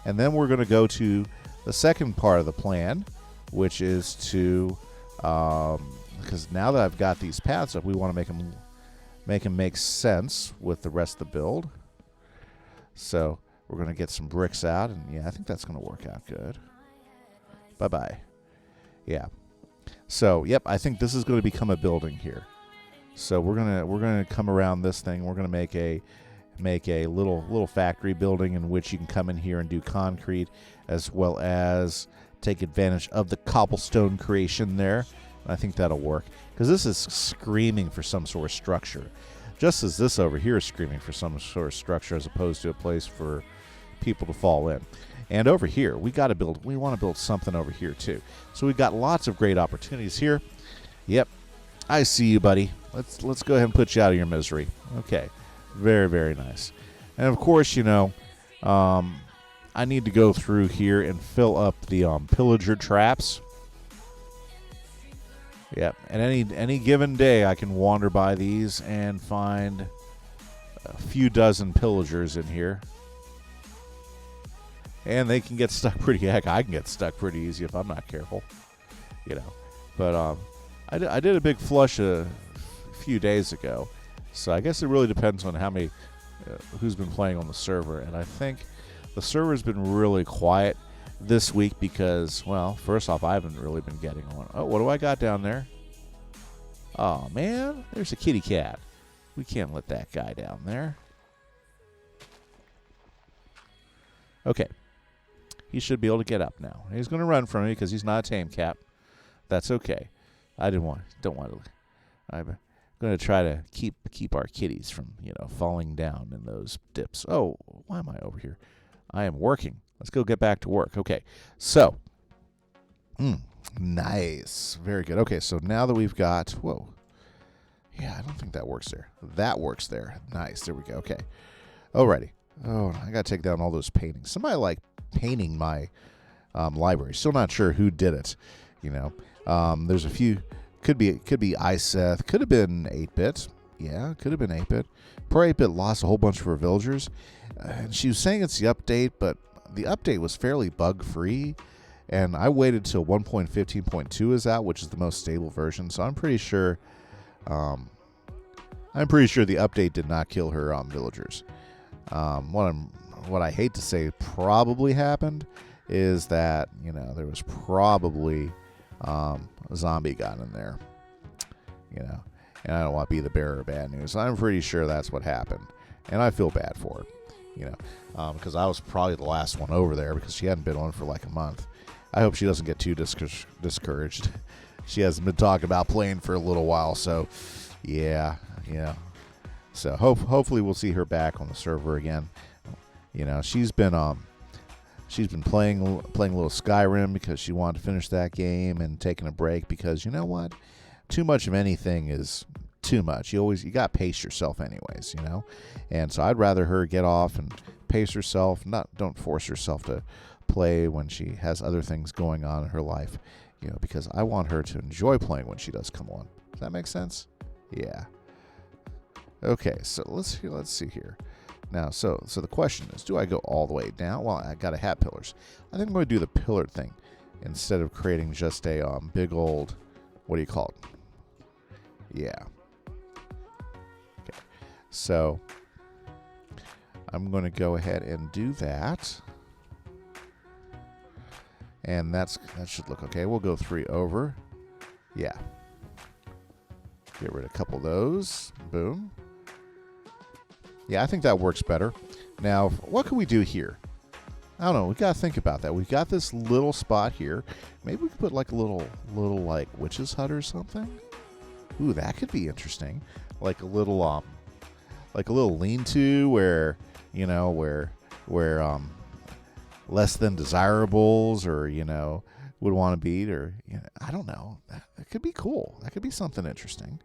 And then we're going to go to the second part of the plan, which is to, because now that I've got these paths up, we want to make them make sense with the rest of the build. So we're going to get some bricks out, and yeah, I think that's going to work out good. Bye-bye. Yeah. So, yep, I think this is going to become a building here. So we're gonna come around this thing. We're gonna make a little factory building in which you can come in here and do concrete, as well as take advantage of the cobblestone creation there. And I think that'll work, because this is screaming for some sort of structure, just as this over here is screaming for some sort of structure, as opposed to a place for people to fall in. And over here, we want to build something over here too. So we've got lots of great opportunities here. Yep, I see you, buddy. Let's go ahead and put you out of your misery. Okay, very, very nice. And of course, you know, I need to go through here and fill up the pillager traps. Yep, and any given day, I can wander by these and find a few dozen pillagers in here. And they can get stuck pretty. Heck, I can get stuck pretty easy if I'm not careful, you know. But I did a big flush a few days ago, so I guess it really depends on how many, who's been playing on the server. And I think the server's been really quiet this week because, well, first off, I haven't really been getting on. Oh, what do I got down there? Oh man, there's a kitty cat. We can't let that guy down there. Okay. He should be able to get up now. He's going to run from me because he's not a tame cat. That's okay. Don't want to. I'm going to try to keep our kitties from, you know, falling down in those dips. Oh, why am I over here? I am working. Let's go get back to work. Okay. So, nice. Very good. Okay, so now that we've got, whoa. Yeah, I don't think that works there. That works there. Nice. There we go. Okay. Alrighty. Oh, I got to take down all those paintings. Somebody like painting my library. Still not sure who did it. You know, there's a few. Could be Iseth. Could have been 8-bit. Yeah, could have been 8-bit. Poor 8-bit lost a whole bunch of her villagers. And she was saying it's the update, but the update was fairly bug-free. And I waited till 1.15.2 is out, which is the most stable version. So I'm pretty sure. The update did not kill her villagers. What I hate to say probably happened is that, you know, there was probably a zombie got in there, you know, and I don't want to be the bearer of bad news. I'm pretty sure that's what happened, and I feel bad for it, you know, because I was probably the last one over there because she hadn't been on for like a month. I hope she doesn't get too discouraged. She hasn't been talking about playing for a little while, so yeah, you know. So hopefully we'll see her back on the server again. You know, she's been playing a little Skyrim because she wanted to finish that game, and taking a break because, you know what, too much of anything is too much. You got to pace yourself anyways, you know. And so I'd rather her get off and pace herself. Don't force herself to play when she has other things going on in her life, you know, because I want her to enjoy playing when she does come on. Does that make sense? Yeah. Okay, so let's see here. Now, so the question is, do I go all the way down? Well, I got to have pillars. I think I'm going to do the pillar thing instead of creating just a big old, what do you call it? Yeah. Okay. So I'm going to go ahead and do that. And that should look okay. We'll go 3 over. Yeah. Get rid of a couple of those. Boom. Yeah, I think that works better. Now, what can we do here? I don't know. We got to think about that. We've got this little spot here. Maybe we could put like a little like witch's hut or something. Ooh, that could be interesting. Like a little lean-to where, you know, where less than desirables, or, you know, would want to be, or, you know, I don't know. That could be cool. That could be something interesting.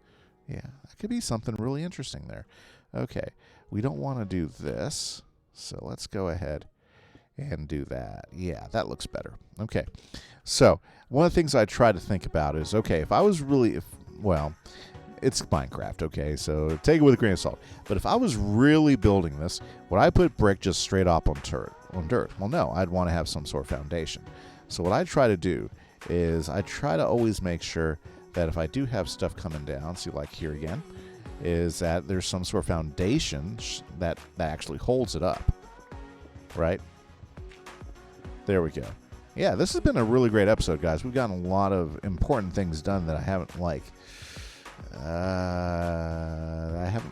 Yeah, that could be something really interesting there. Okay, we don't want to do this, so let's go ahead and do that. Yeah, that looks better. Okay, so one of the things I try to think about is, okay, if it's Minecraft, okay? So take it with a grain of salt. But if I was really building this, would I put brick just straight up on dirt? Well, no, I'd want to have some sort of foundation. So what I try to do is I try to always make sure that if I do have stuff coming down, see like here again, is that there's some sort of foundation that actually holds it up, right? There we go. Yeah, this has been a really great episode, guys. We've gotten a lot of important things done that I haven't,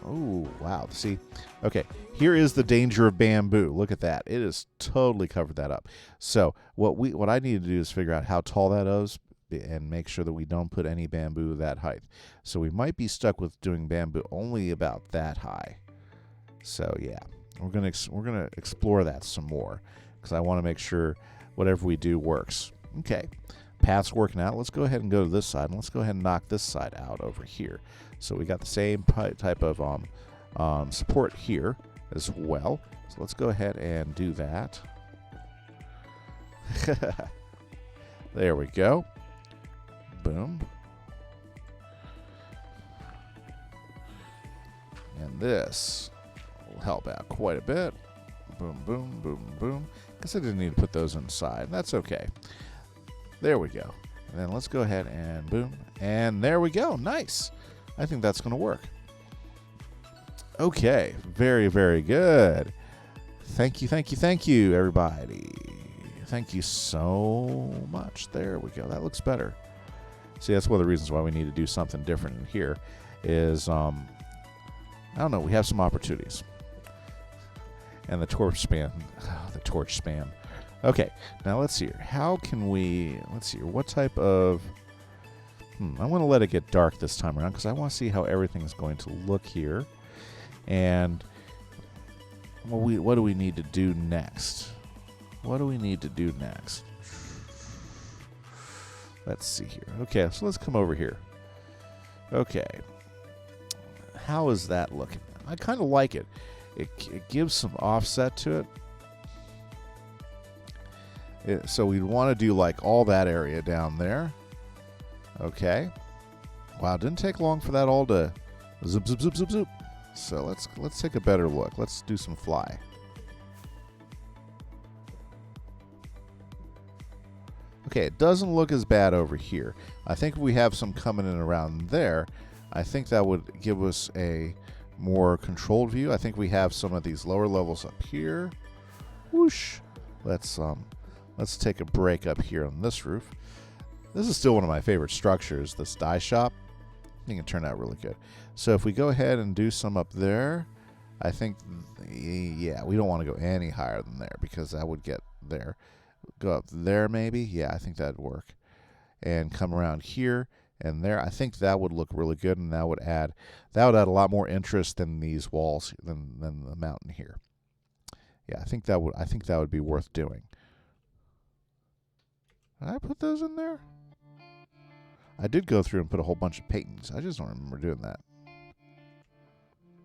ooh, wow. See, okay, here is the danger of bamboo. Look at that. It has totally covered that up. So what I need to do is figure out how tall that is and make sure that we don't put any bamboo that height. So we might be stuck with doing bamboo only about that high. So yeah, we're gonna explore that some more because I want to make sure whatever we do works. Okay, path's working out. Let's go ahead and go to this side, and let's go ahead and knock this side out over here. So we got the same type of support here as well. So let's go ahead and do that. There we go. Boom. And this will help out quite a bit. Boom, boom, boom, boom. Guess I didn't need to put those inside. That's okay. There we go. And then let's go ahead and boom. And there we go. Nice. I think that's going to work. Okay. Very, very good. Thank you, thank you, thank you, everybody. Thank you so much. There we go. That looks better. See, that's one of the reasons why we need to do something different in here is, I don't know, we have some opportunities. And the torch spam. Oh, the torch spam. Okay, now let's see here. How can we, let's see here, what type of, I want to let it get dark this time around because I want to see how everything's going to look here. And what do we need to do next? What do we need to do next? Let's see here. Okay, so let's come over here. Okay. How is that looking? I kind of like it. It gives some offset to it. So we'd want to do like all that area down there. Okay. Wow, it didn't take long for that all to zip, zip, zip, zip, zip. So let's take a better look. Let's do some fly. Okay, it doesn't look as bad over here. I think if we have some coming in around there, I think that would give us a more controlled view. I think we have some of these lower levels up here. Whoosh. Let's take a break up here on this roof. This is still one of my favorite structures, this dye shop. I think it turned out really good. So if we go ahead and do some up there, I think, yeah, we don't want to go any higher than there because that would get there. Go up there maybe. Yeah, I think that'd work. And come around here and there. I think that would look really good, and that would add a lot more interest than these walls than the mountain here. Yeah, I think that would be worth doing. Did I put those in there? I did go through and put a whole bunch of paintings. I just don't remember doing that.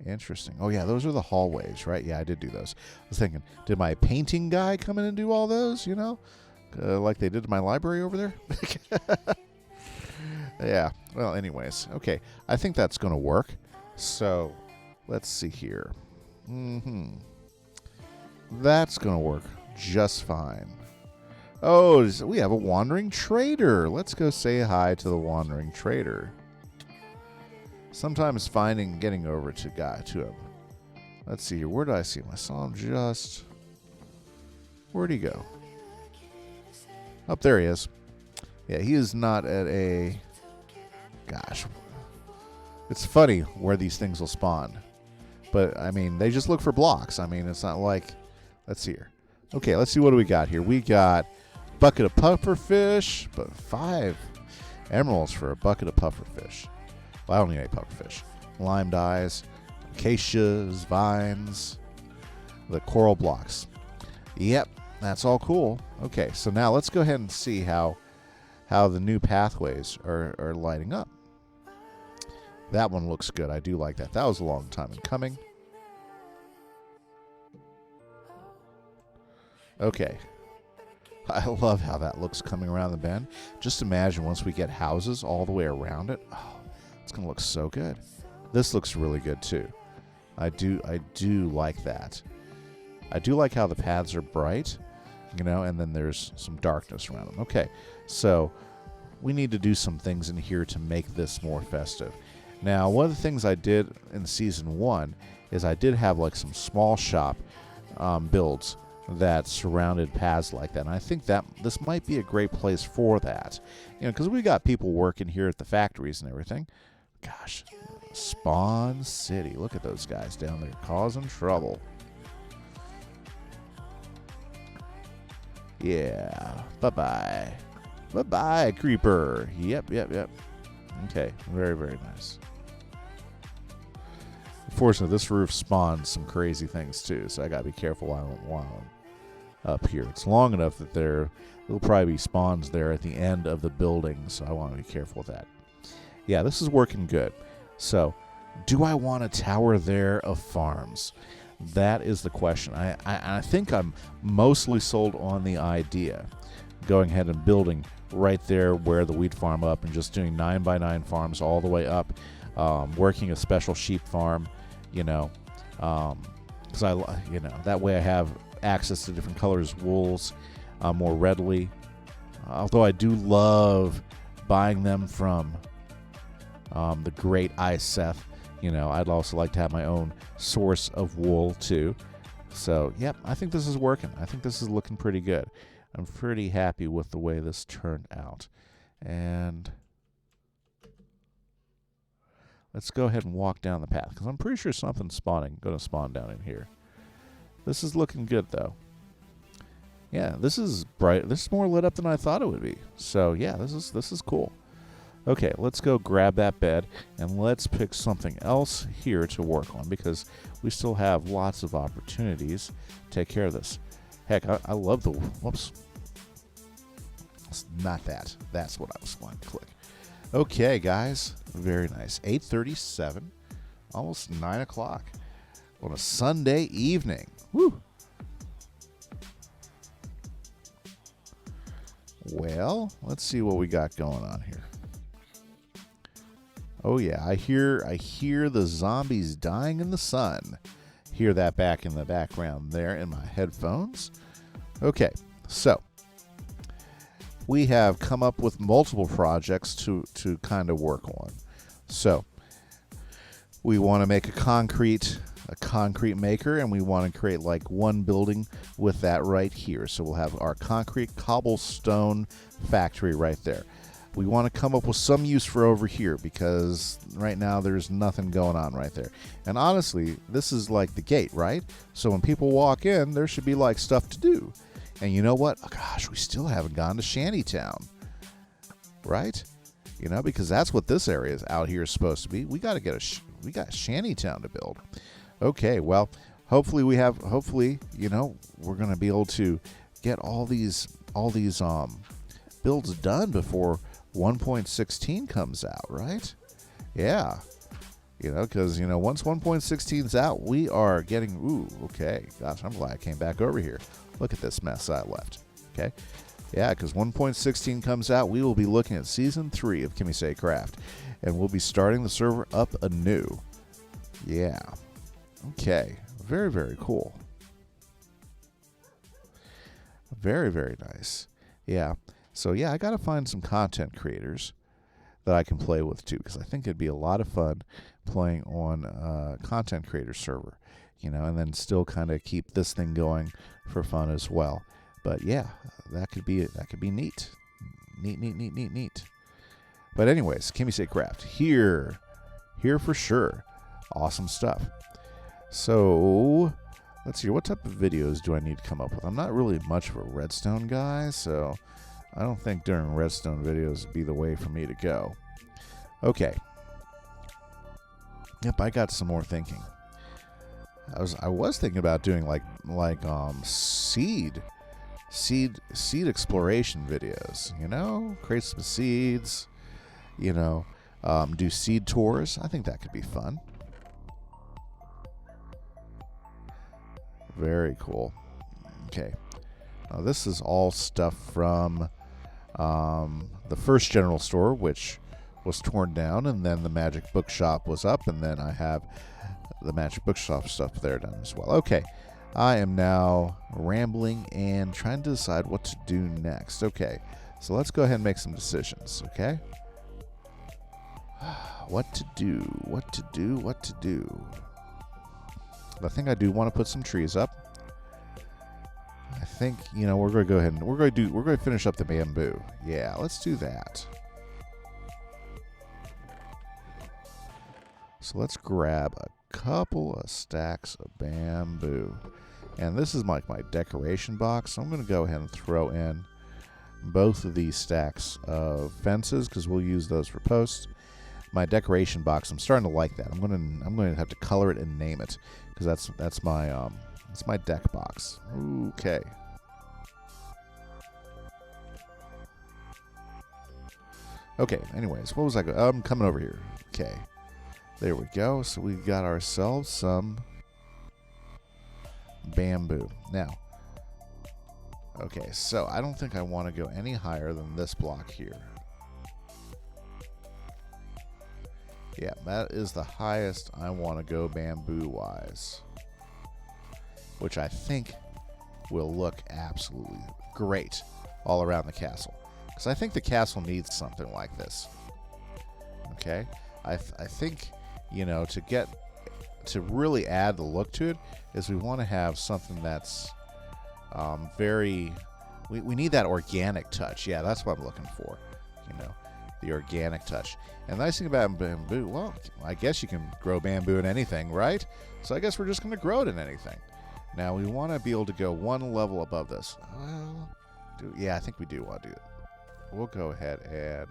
Interesting. Oh, yeah, those are the hallways, right? Yeah, I did do those. I was thinking, did my painting guy come in and do all those, you know? Like they did in my library over there? Yeah. Well, anyways. Okay. I think that's going to work. So, let's see here. That's going to work just fine. Oh, we have a wandering trader. Let's go say hi to the wandering trader. Sometimes getting over to him. Let's see here. Where did I see him? I saw him just... Where'd he go? Up there he is. Yeah, he is not at a... Gosh. It's funny where these things will spawn. But, I mean, they just look for blocks. I mean, it's not like... Let's see here. Okay, let's see what do we got here. We got bucket of pufferfish, but 5 emeralds for a bucket of pufferfish. Well, I don't need any pufferfish. Lime dyes, acacias, vines, the coral blocks. Yep, that's all cool. Okay, so now let's go ahead and see how the new pathways are lighting up. That one looks good. I do like that. That was a long time in coming. Okay. I love how that looks coming around the bend. Just imagine once we get houses all the way around it. Oh, It's going to look so good. This looks really good too. I do like that. I do like how the paths are bright, you know, and then there's some darkness around them. Okay, so we need to do some things in here to make this more festive. Now, one of the things I did in Season 1 is I did have like some small shop builds that surrounded paths like that. And I think that this might be a great place for that. You know, because we got people working here at the factories and everything. Gosh, Spawn City. Look at those guys down there causing trouble. Yeah. Bye-bye. Bye-bye, creeper. Yep. Okay, very, very nice. Unfortunately, this roof spawns some crazy things too, so I gotta be careful while I'm up here. It's long enough that there'll probably be spawns there at the end of the building, so I want to be careful with that. Yeah, this is working good. So, do I want a tower there of farms? That is the question. I think I'm mostly sold on the idea. Going ahead and building right there where the wheat farm up and just doing 9x9 farms all the way up. Working a special sheep farm, you know, because that way I have access to different colors wools more readily. Although I do love buying them from the great Iseth. You know, I'd also like to have my own source of wool too. So, yep, I think this is working. I think this is looking pretty good. I'm pretty happy with the way this turned out. And let's go ahead and walk down the path, because I'm pretty sure something's going to spawn down in here. This is looking good, though. Yeah, this is bright. This is more lit up than I thought it would be. So, yeah, this is cool. Okay, let's go grab that bed, and let's pick something else here to work on, because we still have lots of opportunities to take care of this. Heck, I love the... Whoops. It's not that. That's what I was going to click. Okay, guys. Very nice. 8:37. Almost 9 o'clock on a Sunday evening. Woo! Well, let's see what we got going on here. Oh yeah, I hear the zombies dying in the sun. Hear that back in the background there in my headphones. Okay, so we have come up with multiple projects to kind of work on. So we want to make a concrete maker, and we want to create like one building with that right here. So we'll have our concrete cobblestone factory right there. We want to come up with some use for over here, because right now there's nothing going on right there. And honestly, this is like the gate, right? So when people walk in, there should be like stuff to do. And you know what? Oh, gosh, we still haven't gone to Shantytown, right? You know, because that's what this area is out here is supposed to be. We got Shantytown to build. Okay, well, hopefully, you know, we're going to be able to get all these builds done before 1.16 comes out, right? Yeah. You know, because, you know, once 1.16's out, we are getting, ooh, okay. Gosh, I'm glad I came back over here. Look at this mess I left. Okay. Yeah, because 1.16 comes out, we will be looking at Season 3 of KimiseCraft, and we'll be starting the server up anew. Yeah. Okay. Very, very cool. Very, very nice. Yeah. So, yeah, I got to find some content creators that I can play with, too, because I think it'd be a lot of fun playing on a content creator server, you know, and then still kind of keep this thing going for fun as well. But, yeah, that could be neat. Neat. But anyways, KimiseCraft, here for sure. Awesome stuff. So, let's see, what type of videos do I need to come up with? I'm not really much of a redstone guy, so I don't think doing redstone videos would be the way for me to go. Okay. Yep, I got some more thinking. I was thinking about doing like seed exploration videos, you know, create some seeds, you know, do seed tours. I think that could be fun. Very cool. Okay. Now this is all stuff from the first general store, which was torn down, and then the magic bookshop was up, and then I have the magic bookshop stuff there done as well. Okay, I am now rambling and trying to decide what to do next. Okay, so let's go ahead and make some decisions, okay? What to do, what to do, what to do. I think I do want to put some trees up. I think, you know, we're going to go ahead and we're going to finish up the bamboo. Yeah, let's do that. So let's grab a couple of stacks of bamboo. And this is like my decoration box. So I'm going to go ahead and throw in both of these stacks of fences because we'll use those for posts. My decoration box, I'm starting to like that. I'm going to have to color it and name it because that's my deck box. Okay. Okay, anyways, what was I going? I'm coming over here. Okay. There we go. So we've got ourselves some bamboo. Now, okay, so I don't think I want to go any higher than this block here. Yeah, that is the highest I want to go bamboo-wise, which I think will look absolutely great all around the castle. Because I think the castle needs something like this. Okay? I think, you know, to really add the look to it is we want to have something that's very... We need that organic touch. Yeah, that's what I'm looking for, you know. The organic touch. And the nice thing about bamboo, well, I guess you can grow bamboo in anything, right? So I guess we're just going to grow it in anything. Now, we want to be able to go one level above this. Well, yeah, I think we do want to do it. We'll go ahead and...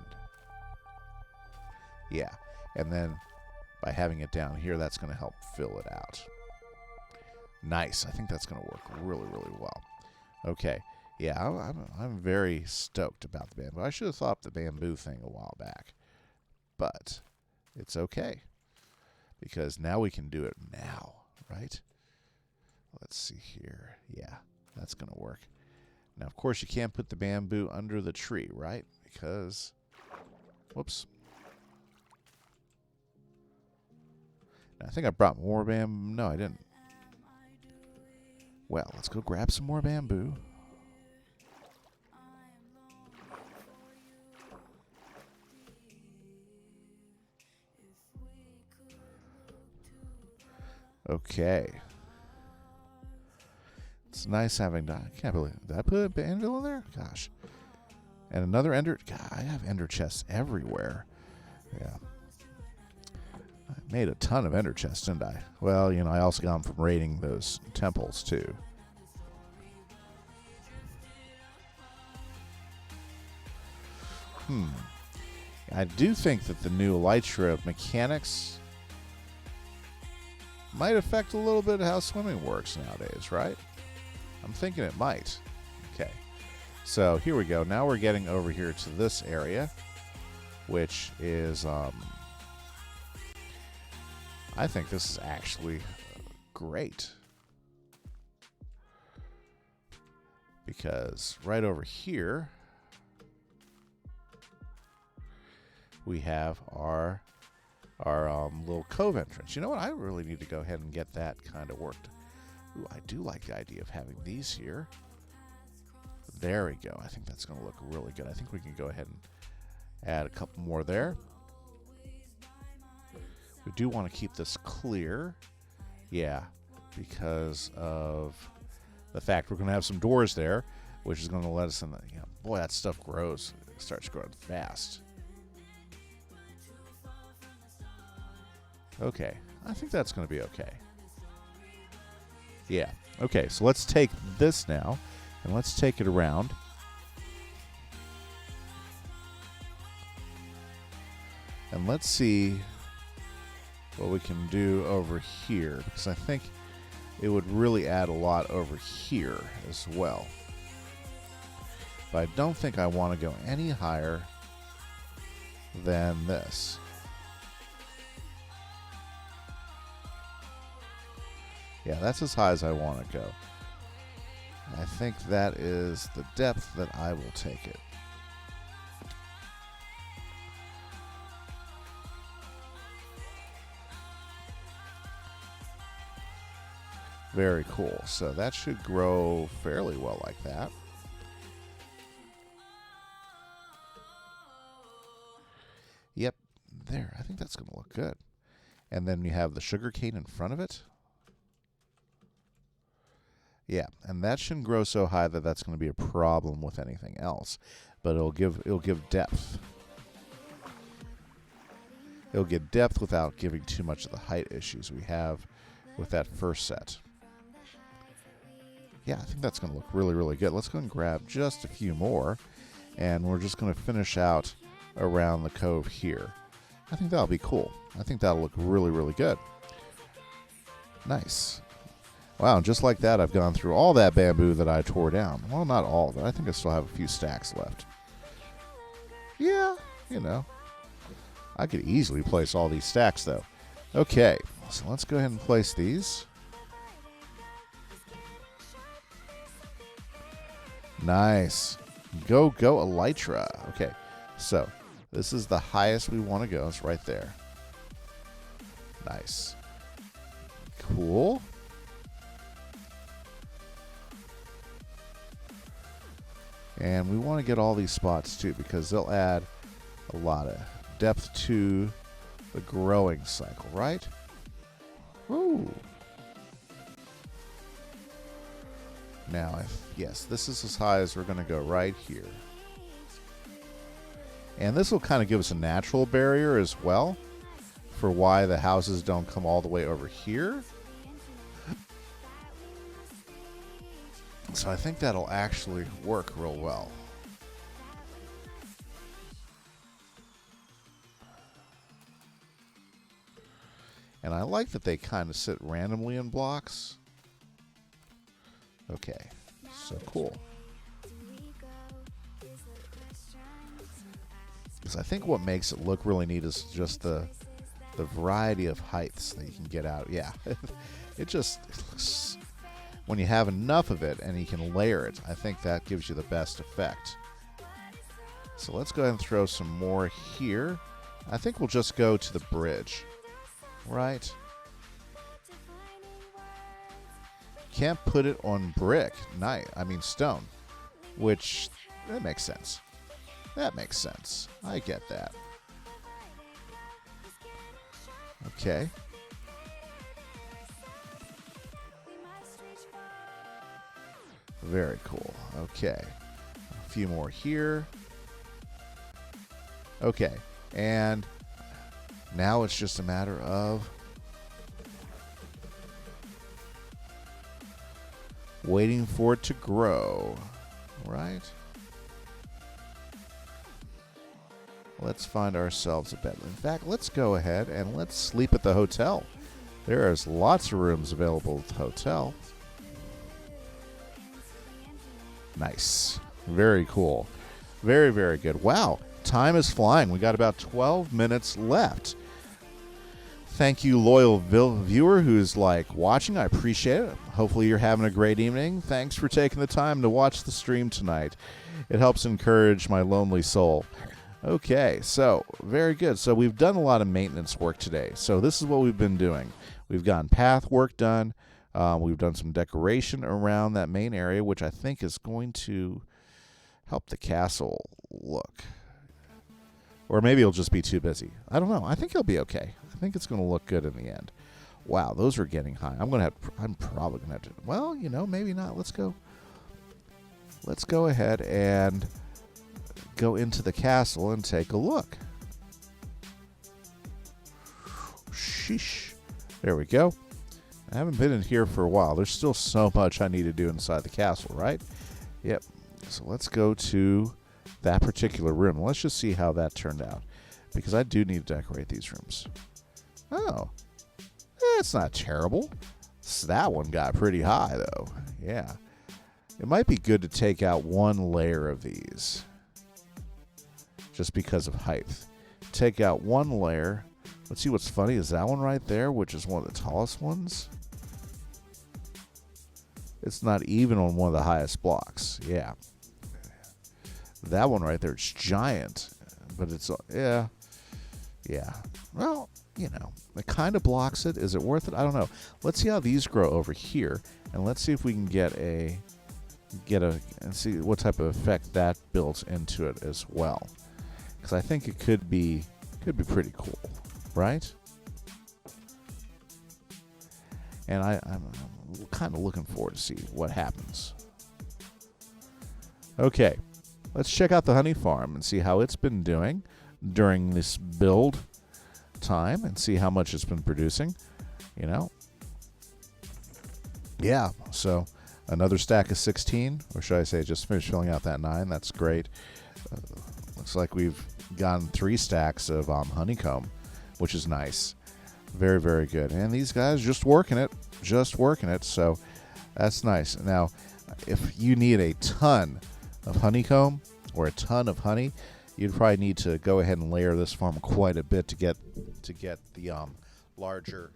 Yeah. And then by having it down here, that's going to help fill it out. Nice. I think that's going to work really, really well. Okay. Yeah, I'm very stoked about the bamboo. I should have thought up the bamboo thing a while back. But it's okay. Because now we can do it now, right? Let's see here. Yeah, that's going to work. Now, of course, you can't put the bamboo under the tree, right? Because, whoops. Now, I think I brought more bamboo. No, I didn't. Well, let's go grab some more bamboo. Okay. It's nice having... I can't believe... Did I put an anvil in there? Gosh. And another ender... God, I have ender chests everywhere. Yeah. I made a ton of ender chests, didn't I? Well, you know, I also got them from raiding those temples, too. I do think that the new Elytra mechanics... might affect a little bit of how swimming works nowadays, right? I'm thinking it might. Okay. So here we go. Now we're getting over here to this area, which is, I think this is actually great. Because right over here, we have our little cove entrance. You know what? I really need to go ahead and get that kind of worked. Ooh, I do like the idea of having these here. There we go. I think that's going to look really good. I think we can go ahead and add a couple more there. We do want to keep this clear. Yeah, because of the fact we're going to have some doors there, which is going to let us in the... You know, boy, that stuff grows. It starts growing fast. Okay, I think that's going to be okay. Yeah, okay, so let's take this now, and let's take it around. And let's see what we can do over here, because I think it would really add a lot over here as well. But I don't think I want to go any higher than this. Yeah, that's as high as I want to go. I think that is the depth that I will take it. Very cool. So that should grow fairly well like that. Yep, there. I think that's going to look good. And then you have the sugar cane in front of it. Yeah, and that shouldn't grow so high that that's going to be a problem with anything else. But it'll give depth. It'll give depth without giving too much of the height issues we have with that first set. Yeah, I think that's going to look really, really good. Let's go and grab just a few more, and we're just going to finish out around the cove here. I think that'll be cool. I think that'll look really, really good. Nice. Wow, just like that, I've gone through all that bamboo that I tore down. Well, not all of it. I think I still have a few stacks left. Yeah, you know. I could easily place all these stacks, though. Okay, so let's go ahead and place these. Nice. Go, Elytra. Okay, so this is the highest we want to go. It's right there. Nice. Cool. And we want to get all these spots, too, because they'll add a lot of depth to the growing cycle, right? Ooh. Now, yes, this is as high as we're going to go right here. And this will kind of give us a natural barrier as well for why the houses don't come all the way over here. So I think that'll actually work real well. And I like that they kind of sit randomly in blocks. Okay, so cool. Because I think what makes it look really neat is just the variety of heights that you can get out. Yeah, it looks, when you have enough of it and you can layer it, I think that gives you the best effect. So let's go ahead and throw some more here. I think we'll just go to the bridge, right? Can't put it on brick, stone, which, that makes sense. That makes sense. I get that. Okay. Very cool. Okay. A few more here. Okay. And now it's just a matter of waiting for it to grow, right? Let's find ourselves a bed. In fact, let's go ahead and let's sleep at the hotel. There's lots of rooms available at the hotel. Nice. Very cool. Very, very good. Wow. Time is flying. We got about 12 minutes left. Thank you, loyal viewer who's watching. I appreciate it. Hopefully you're having a great evening. Thanks for taking the time to watch the stream tonight. It helps encourage my lonely soul. Okay, so very good. So we've done a lot of maintenance work today. So this is what we've been doing. We've gotten path work done. We've done some decoration around that main area, which I think is going to help the castle look. Or maybe it'll just be too busy. I don't know. I think it'll be okay. I think it's going to look good in the end. Wow, those are getting high. I'm probably going to have to, well, maybe not. Let's go ahead and go into the castle and take a look. Sheesh. There we go. I haven't been in here for a while. There's still so much I need to do inside the castle, right? Yep. So let's go to that particular room. Let's just see how that turned out, because I do need to decorate these rooms. Oh, it's not terrible. That one got pretty high, though. Yeah. It might be good to take out one layer of these, just because of height. Take out one layer. Let's see what's funny is that one right there, which is one of the tallest ones. It's not even on one of the highest blocks. Yeah. That one right there, it's giant. But it's, yeah. Yeah. Well, you know, it kind of blocks it. Is it worth it? I don't know. Let's see how these grow over here, and let's see if we can get a and see what type of effect that builds into it as well. Because I think it could be pretty cool, right? And I'm kind of looking forward to see what happens. Okay, let's check out the honey farm and see how it's been doing during this build time and see how much it's been producing. You know, yeah, so another stack of 16, or should I say just finished filling out that 9. That's great. Looks like we've gotten 3 stacks of honeycomb, which is nice. Very, very good. And these guys just working it, so that's nice. Now, if you need a ton of honeycomb or a ton of honey, you'd probably need to go ahead and layer this farm quite a bit to get the larger,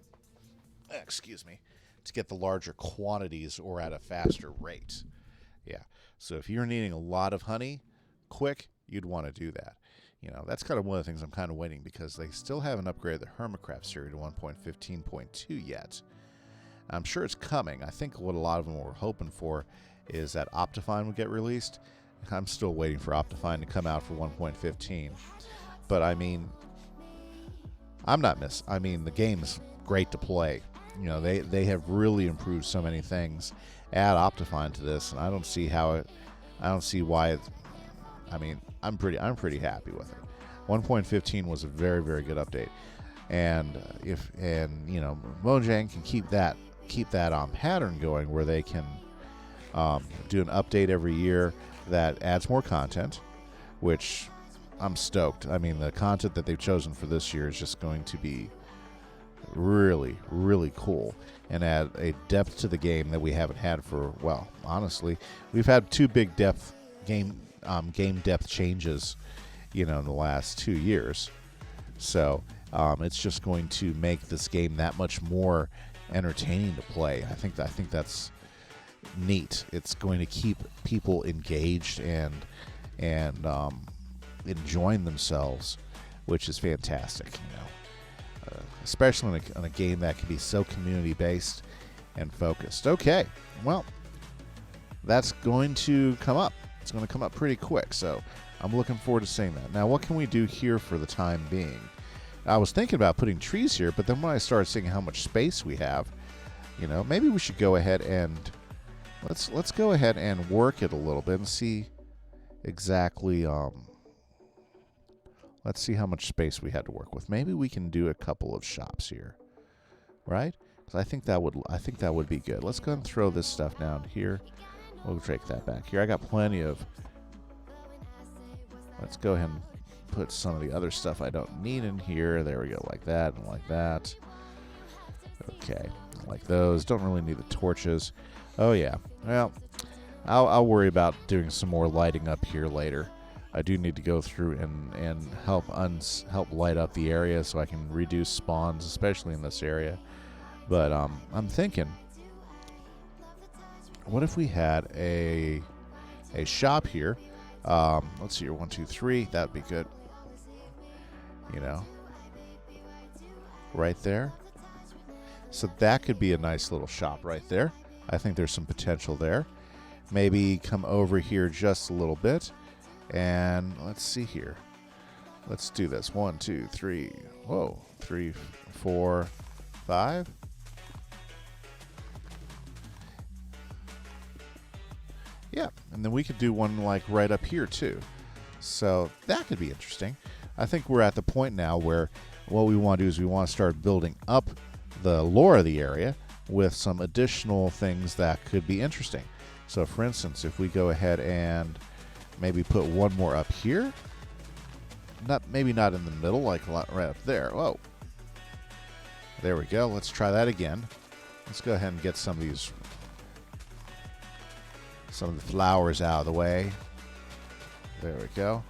to get the larger quantities or at a faster rate. Yeah. So if you're needing a lot of honey quick, you'd want to do that. You know, that's kind of one of the things I'm kind of waiting, because they still haven't upgraded the KimiseCraft series to 1.15.2 yet. I'm sure it's coming. I think what a lot of them were hoping for is that Optifine would get released. I'm still waiting for Optifine to come out for 1.15. But I mean, the game's great to play. You know, they have really improved so many things. Add Optifine to this, and I don't see why I'm pretty happy with it. 1.15 was a very, very good update, and you know, Mojang can keep that pattern going, where they can do an update every year that adds more content, which I'm stoked. I mean, the content that they've chosen for this year is just going to be really, really cool and add a depth to the game that we haven't had for, well, honestly, we've had 2 big game depth changes, you know, in the last 2 years. So it's just going to make this game that much more entertaining to play. I think that's neat. It's going to keep people engaged and enjoying themselves, which is fantastic. You know, especially on a game that can be so community based and focused. Okay, well, that's going to come up. It's going to come up pretty quick, so I'm looking forward to seeing that. Now, what can we do here for the time being? I was thinking about putting trees here, but then when I started seeing how much space we have, you know, maybe we should go ahead and let's go ahead and work it a little bit and see exactly. Let's see how much space we had to work with. Maybe we can do a couple of shops here, right? Because I think that would be good. Let's go and throw this stuff down here. We'll take that back here. I got plenty of. Let's go ahead and put some of the other stuff I don't need in here. There we go, like that and like that. Okay, like those. Don't really need the torches. Oh yeah. Well, I'll worry about doing some more lighting up here later. I do need to go through and help light up the area so I can reduce spawns, especially in this area. But I'm thinking, what if we had a shop here? Let's see here, 1, 2, 3. That'd be good. You know, right there. So that could be a nice little shop right there. I think there's some potential there. Maybe come over here just a little bit. And let's see here. Let's do this. 1, 2, 3. Whoa. 3, 4, 5. Yeah. And then we could do one like right up here too. So that could be interesting. I think we're at the point now where what we want to do is we want to start building up the lore of the area with some additional things that could be interesting. So for instance, if we go ahead and maybe put one more up here, maybe not in the middle, like right up there. Whoa. There we go. Let's try that again. Let's go ahead and get some of the flowers out of the way. There we go.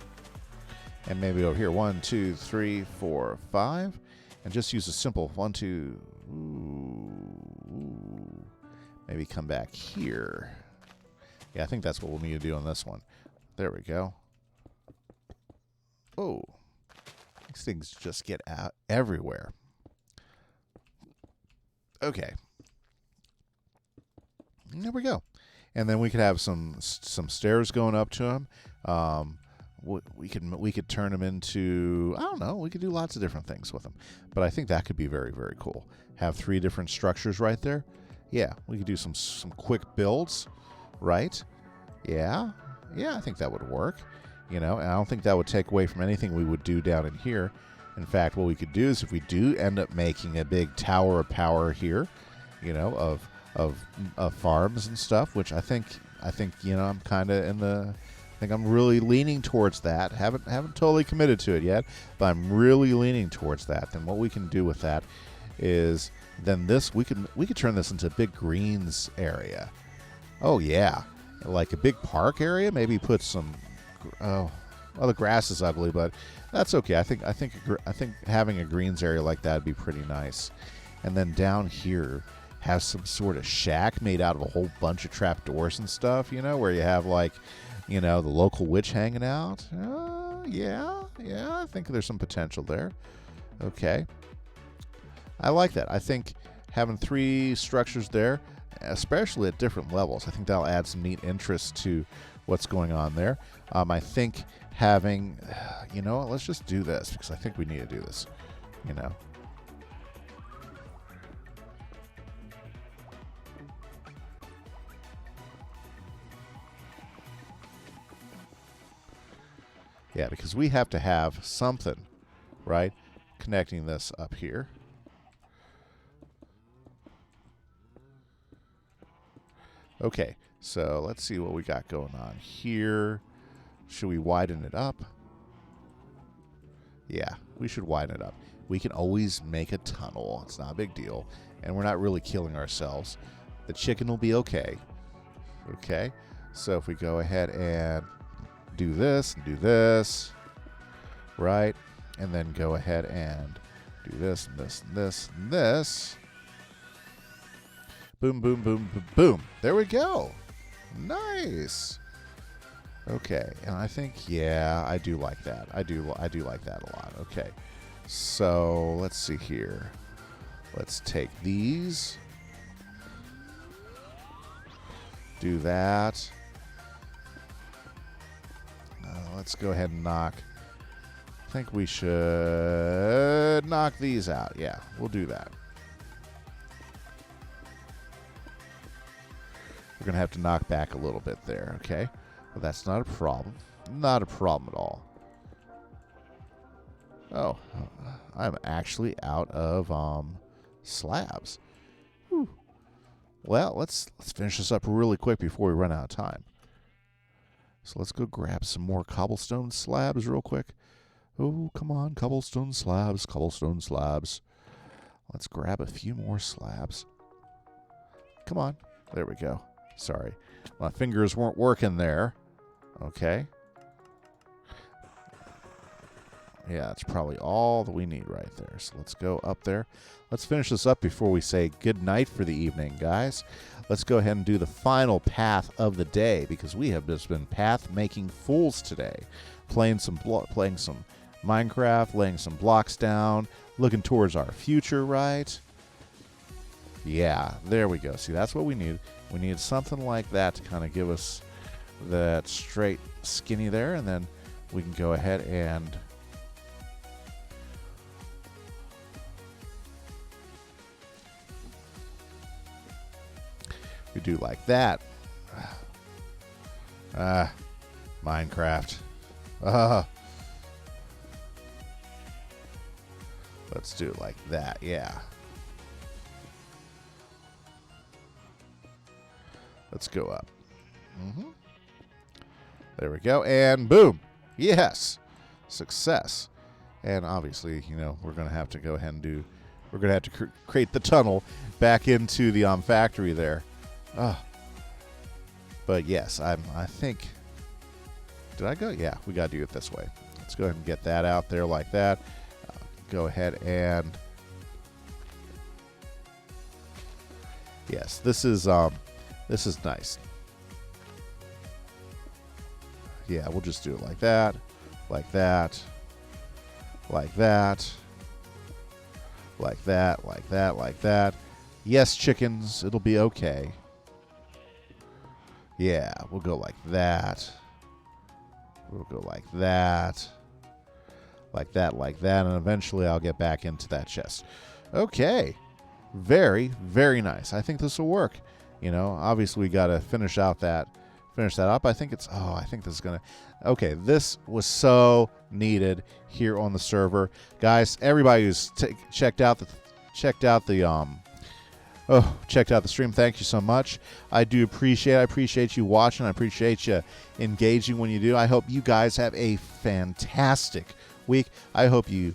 And maybe over here, 1, 2, 3, 4, 5. And just use a simple 1, 2. Ooh. Maybe come back here. Yeah, I think that's what we'll need to do on this one. There we go. Oh. These things just get out everywhere. Okay. And there we go. And then we could have some stairs going up to them. We could turn them into, I don't know, we could do lots of different things with them. But I think that could be very, very cool. Have 3 different structures right there. Yeah, we could do some quick builds, right? Yeah, I think that would work. You know, and I don't think that would take away from anything we would do down in here. In fact, what we could do is if we do end up making a big tower of power here, you know, of farms and stuff, which I think you know, I'm kind of in the, I think I'm really leaning towards that. Haven't totally committed to it yet, but I'm really leaning towards that. Then what we can do with that is then this we could turn this into a big greens area. Oh yeah, like a big park area. Maybe put some. Oh, well, the grass is ugly, but that's okay. I think having a greens area like that would be pretty nice. And then down here, have some sort of shack made out of a whole bunch of trapdoors and stuff. You know, where you have like, you know, the local witch hanging out. Yeah. I think there's some potential there. Okay. I like that. I think having 3 structures there, especially at different levels, I think that'll add some neat interest to what's going on there. I think having, you know, let's just do this because I think we need to do this, you know. Yeah, because we have to have something, right, connecting this up here. Okay, so let's see what we got going on here. Should we widen it up? Yeah, we should widen it up. We can always make a tunnel. It's not a big deal. And we're not really killing ourselves. The chicken will be okay. Okay, so if we go ahead and do this and do this, right? And then go ahead and do this and this and this and this. Boom, boom, boom, boom, boom. There we go. Nice. Okay, and I think, yeah, I do like that. I do like that a lot. Okay, so let's see here. Let's take these. Do that. Let's go ahead and knock. I think we should knock these out. Yeah, we'll do that. We're going to have to knock back a little bit there, okay? But that's not a problem. Not a problem at all. Oh, I'm actually out of slabs. Whew. Well, let's finish this up really quick before we run out of time. So let's go grab some more cobblestone slabs real quick. Oh, come on, cobblestone slabs, cobblestone slabs. Let's grab a few more slabs. Come on. There we go. Sorry. My fingers weren't working there. Okay. Yeah, that's probably all that we need right there. So let's go up there. Let's finish this up before we say good night for the evening, guys. Let's go ahead and do the final path of the day because we have just been path-making fools today. Playing some Minecraft, laying some blocks down, looking towards our future, right? Yeah, there we go. See, that's what we need. We need something like that to kind of give us that straight skinny there, and then we can go ahead and we do like that. Minecraft. Let's do it like that, yeah. Let's go up. There we go. And boom. Yes. Success. And obviously, you know, we're going to have to go ahead and do, we're going to have to create the tunnel back into the factory there. But yes, I think, did I go? Yeah, we got to do it this way. Let's go ahead and get that out there like that. Go ahead and, yes, this is nice. Yeah, we'll just do it like that, like that, like that, like that, like that, like that. Yes, chickens, it'll be okay. Yeah, we'll go like that. We'll go like that. Like that, like that, and eventually I'll get back into that chest. Okay. Very, very nice. I think this will work. You know, obviously we got to finish that up. I think this is going to... Okay, this was so needed here on the server. Guys, everybody who's checked out the stream, thank you so much. I appreciate you watching. I appreciate you engaging when you do. I hope you guys have a fantastic week. I hope you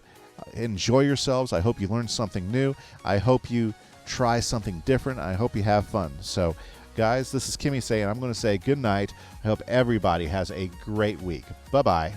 enjoy yourselves. I hope you learn something new. I hope you try something different. I hope you have fun. So, guys, this is Kimmy saying I'm going to say good night. I hope everybody has a great week. Bye-bye.